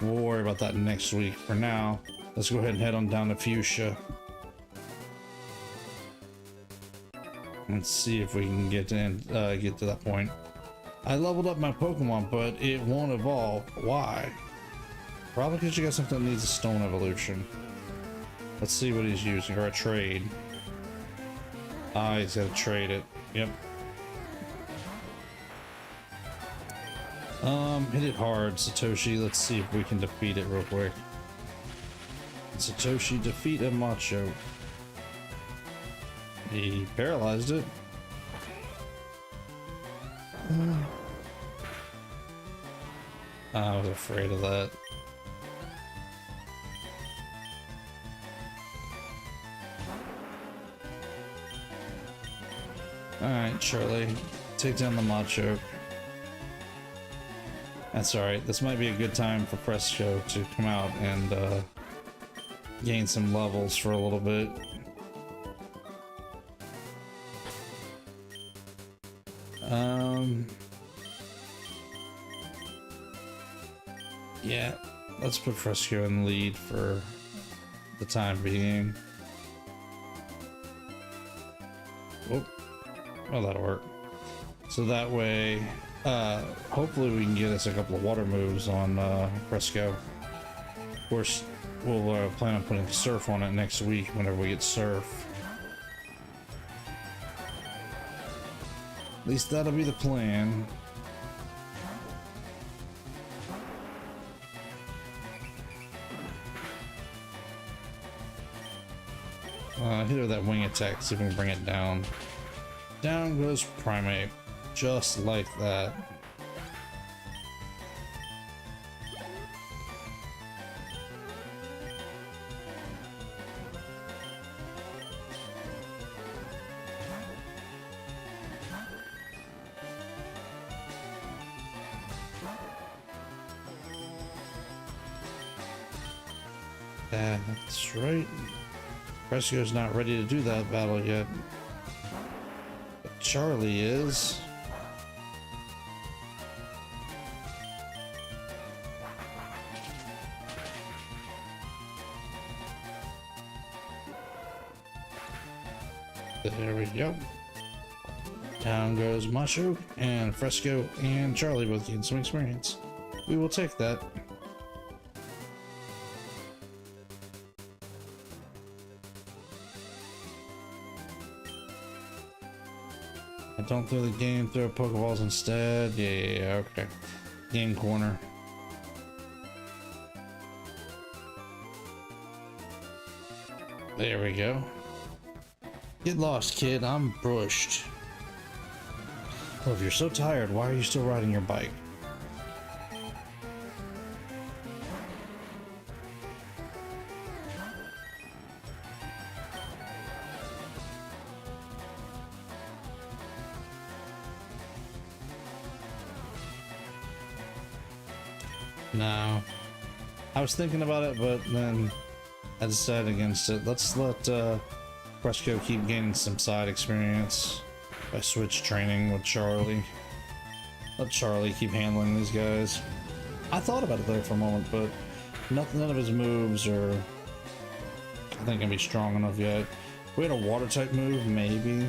we'll worry about that next week. For now, let's go ahead and head on down to Fuchsia. Let's see if we can get to that point. I leveled up my Pokemon, but it won't evolve. Why? Probably because you got something that needs a stone evolution. Let's see what he's using, or a trade. Ah, he's got to trade it. Yep. Hit it hard, Satoshi. Let's see if we can defeat it real quick. Satoshi, defeat a Macho. He paralyzed it. I was afraid of that. Alright, Charlie. Take down the Macho. That's alright. This might be a good time for Fresco to come out and gain some levels for a little bit. Yeah, let's put Fresco in the lead for the time being. Oh, well, that'll work. So that way, hopefully we can get us a couple of water moves on Fresco. Of course, we'll plan on putting Surf on it next week whenever we get Surf. At least that'll be the plan. Hit her with that wing attack, see if we can bring it down. Down goes Primate. Just like that. That's right. Fresco's not ready to do that battle yet. But Charlie is. There we go. Down goes Macho, and Fresco and Charlie both gain some experience. We will take that. Don't throw the game, throw Pokeballs instead. Yeah, okay. Game corner. There we go. Get lost, kid. I'm brushed. Well, if you're so tired, why are you still riding your bike? No. I was thinking about it, but then I decided against it. Let's let Fresco keep gaining some side experience by switch training with Charlie. Let Charlie keep handling these guys. I thought about it there for a moment, but none of his moves are, I think, gonna be strong enough yet. If we had a water type move, maybe.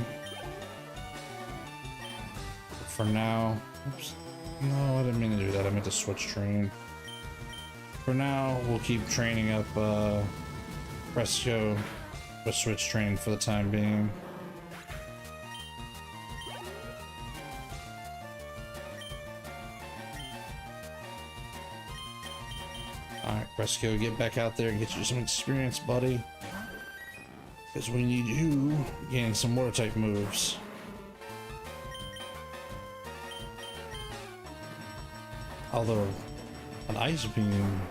But for now, oops. No, I didn't mean to do that. I meant to switch train. For now, we'll keep training up Fresco with switch training for the time being. Alright, Fresco, get back out there and get you some experience, buddy. Because we need you gaining some water type moves. Although an ice beam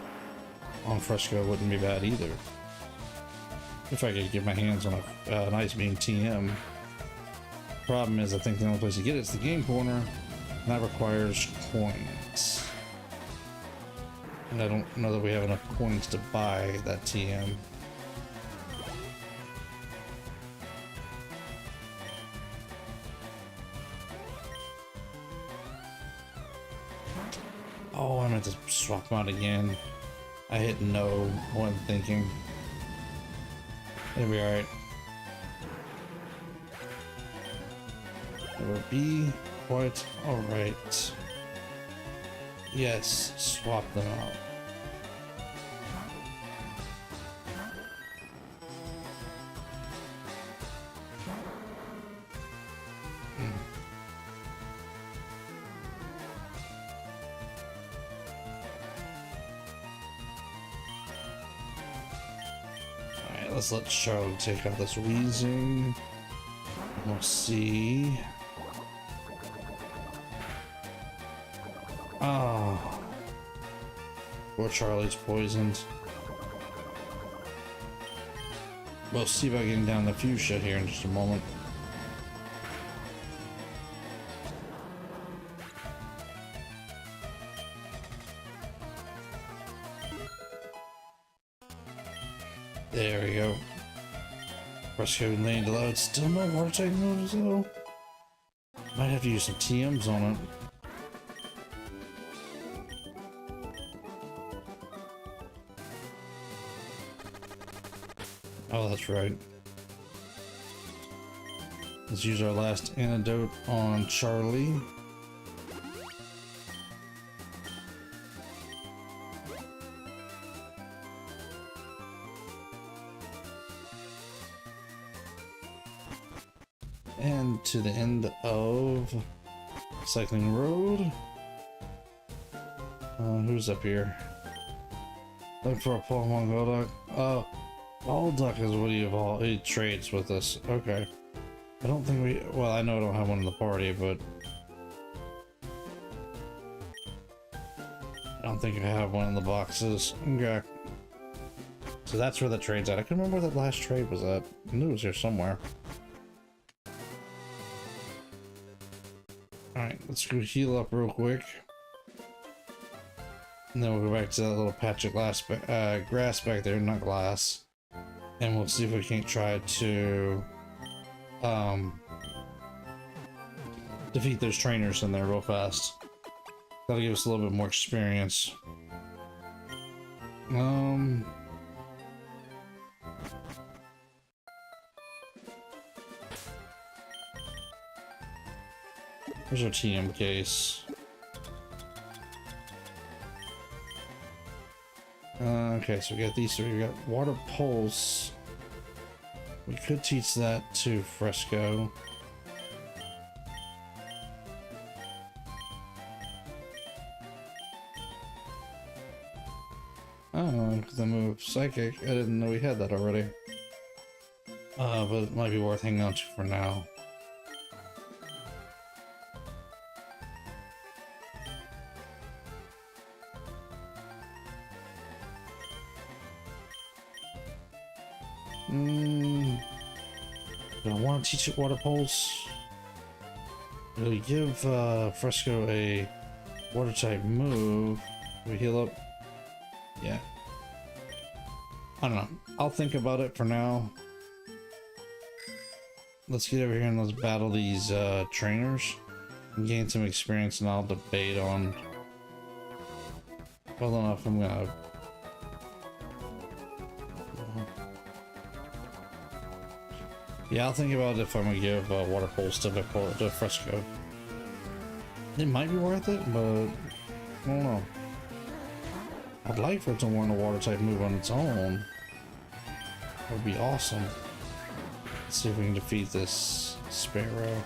on Fresco wouldn't be bad either. If I could get my hands on an ice beam TM. Problem is, I think the only place to get it is the game corner, and that requires coins. And I don't know that we have enough coins to buy that TM. Oh, I meant to swap them out again. I hit no, wasn't thinking. It'll be alright. It will be quite alright. Yes, swap them out. Let's let Charlie take out this wheezing. We'll see. Oh. Poor Charlie's poisoned. We'll see about getting down the fuchsia here in just a moment. There we go. Fresco lane allowed. Still no water type moves though. Might have to use some TMs on it. Oh, that's right. Let's use our last antidote on Charlie. And to the end of Cycling Road. Who's up here? Looking for a Pokemon Golduck. Oh, Golduck is what he trades with us. Okay. I don't think we. Well, I know I don't have one in the party, but I don't think I have one in the boxes. Okay. So that's where the trade's at. I couldn't remember where that last trade was at. I knew it was here somewhere. Alright, let's go heal up real quick. And then we'll go back to that little patch of grass back there, not glass. And we'll see if we can't try to defeat those trainers in there real fast. That'll give us a little bit more experience. Here's our TM case. Okay, so we got these three. We got Water Pulse. We could teach that to Fresco. Oh, the move Psychic. I didn't know we had that already. But it might be worth hanging on to for now. Do I want to teach it Water Pulse? It'll give Fresco a water type move. We heal up? Yeah. I don't know. I'll think about it for now. Let's get over here and let's battle these trainers and gain some experience, and I'll debate on whether or not if I'm gonna. Yeah, I'll think about if I'm gonna give water pulse to Fresco. It might be worth it, but I don't know. I'd like for it to learn a water type move on its own. That would be awesome. Let's see if we can defeat this Sparrow.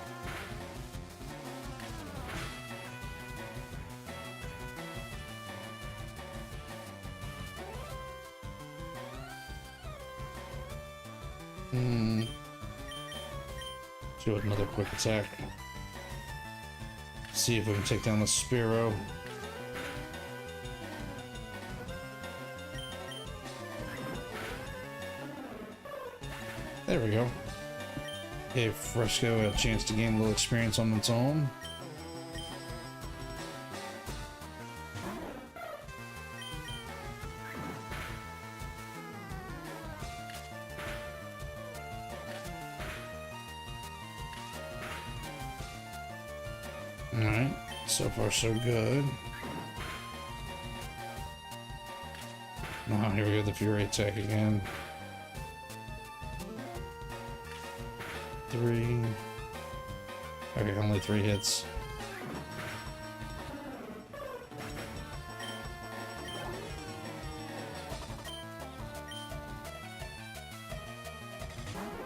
Do another quick attack. See if we can take down the Sparrow. There we go. Gave Fresco a chance to gain a little experience on its own. Alright, so far so good. Now here we go, the Fury attack again. 3. Okay, only 3 hits.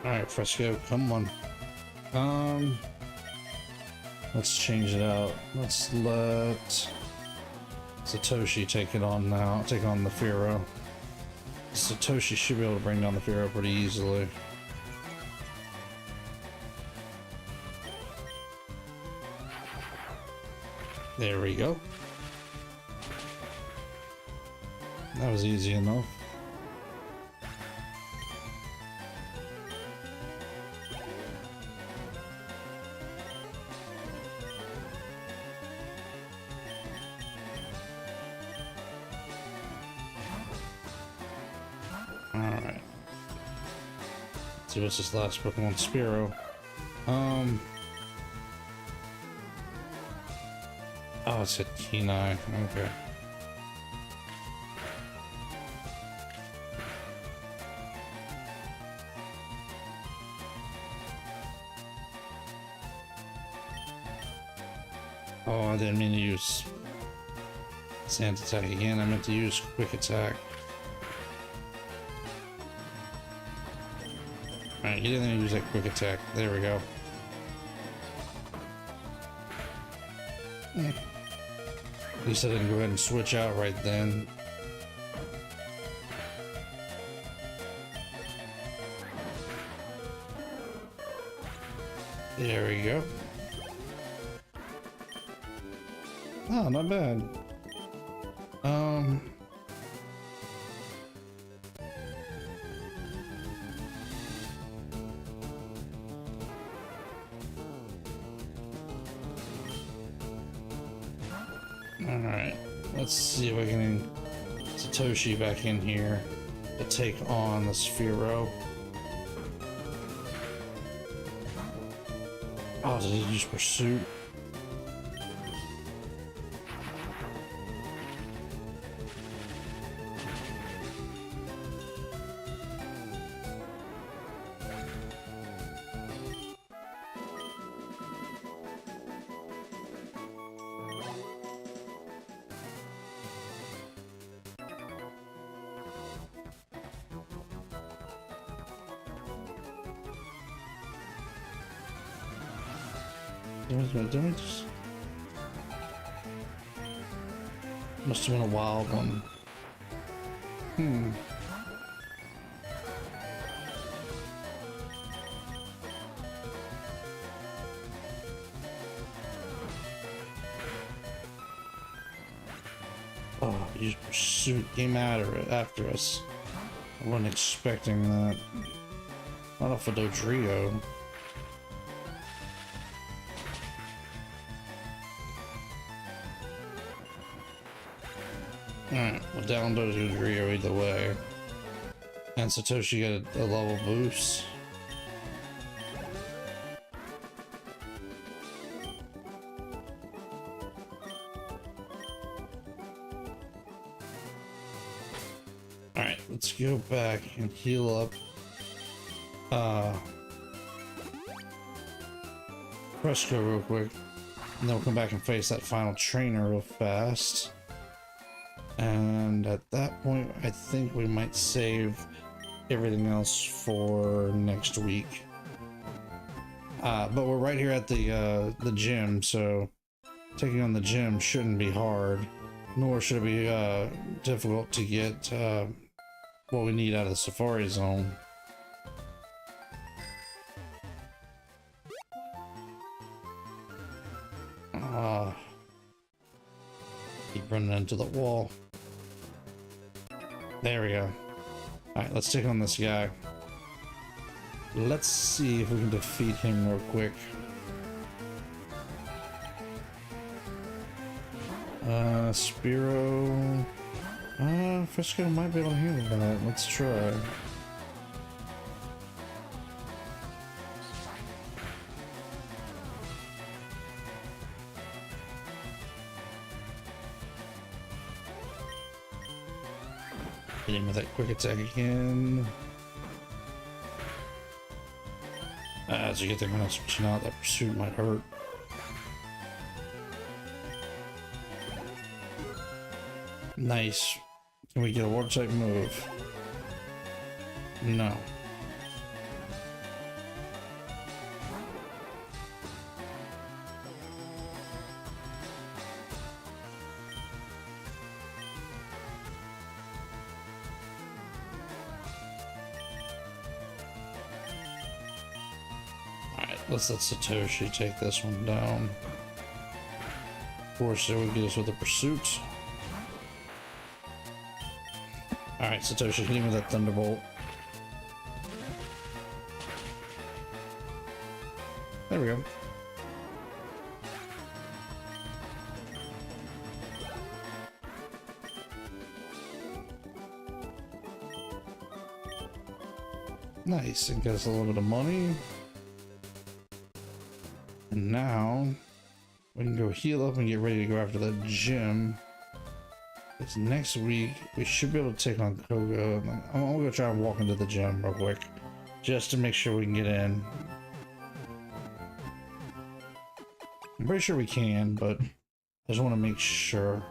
Alright, Fresco, come on. Let's change it out. Let's let Satoshi take it on now. Take on the Firo. Satoshi should be able to bring down the Firo pretty easily. There we go. That was easy enough. Alright. Let's see what's this last Pokemon, Spearow. Oh, it's a Kenai. Okay. Oh, I didn't mean to use Sand Attack again. I meant to use Quick Attack. Alright, you didn't use that Quick Attack. There we go. At least I didn't go ahead and switch out right then. There we go. Oh, not bad. Alright, let's see if I can get Satoshi back in here to take on the Sphero. Oh, did he use Pursuit? Damage. Must have been a wild one. Oh, you Pursuit came after us. I wasn't expecting that. Not off of Dodrio. Alright, well, down to a degree either way. And Satoshi got a level boost. Alright, let's go back and heal up. Fresco real quick. And then we'll come back and face that final trainer real fast. And at that point, I think we might save everything else for next week. But we're right here at the gym, so taking on the gym shouldn't be hard, nor should it be difficult to get what we need out of the Safari Zone. Keep running into the wall. There we go. Alright, let's take on this guy. Let's see if we can defeat him real quick. Spiro. Fresco might be able to handle that. Let's try. Hit him with that quick attack again. As you get there, when I was switching out, that pursuit might hurt. Nice. Can we get a water type move? No. Let's let Satoshi take this one down. Of course, it would get us with a pursuit. Alright, Satoshi, hit him with that Thunderbolt. There we go. Nice, and get us a little bit of money. And now we can go heal up and get ready to go after the gym. It's next week. We should be able to take on Koga. I'm gonna try and walk into the gym real quick just to make sure we can get in. I'm pretty sure we can, but I just want to make sure.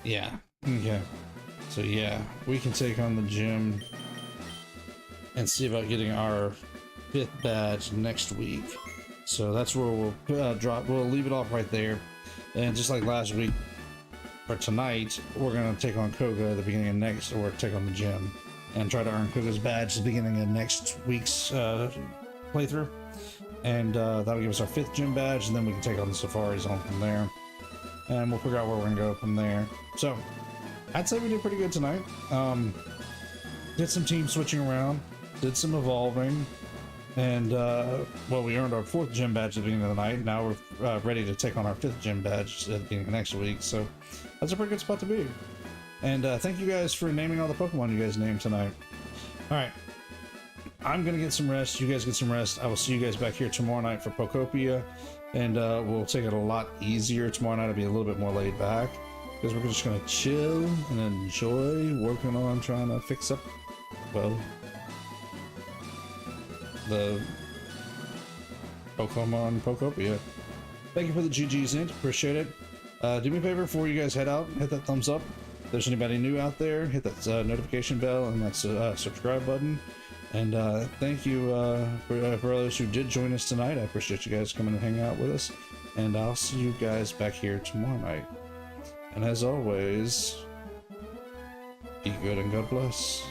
Yeah. Okay. So yeah, we can take on the gym and see about getting our 5th badge next week. So that's where we'll we'll leave it off right there. And just like last week, for tonight, we're gonna take on Koga at the beginning of next, or take on the gym and try to earn Koga's badge at the beginning of next week's playthrough. And that'll give us our 5th gym badge, and then we can take on the Safari Zone from there. And we'll figure out where we're gonna go from there. So I'd say we did pretty good tonight. Did some team switching around, did some evolving, and well, we earned our 4th gym badge at the beginning of the night. Now we're ready to take on our 5th gym badge at the beginning of next week. So that's a pretty good spot to be. And thank you guys for naming all the Pokemon you guys named tonight. All right, I'm gonna get some rest. You guys get some rest. I will see you guys back here tomorrow night for Pokopia. And we'll take it a lot easier tomorrow night. It'll be a little bit more laid back, because we're just going to chill and enjoy working on trying to fix up, well, the Pokemon Pokopia. Thank you for the GG's in. Appreciate it. Do me a favor before you guys head out, hit that thumbs up. If there's anybody new out there, hit that notification bell and that subscribe button. And thank you for those who did join us tonight. I appreciate you guys coming and hanging out with us. And I'll see you guys back here tomorrow night. And as always, be good and God bless.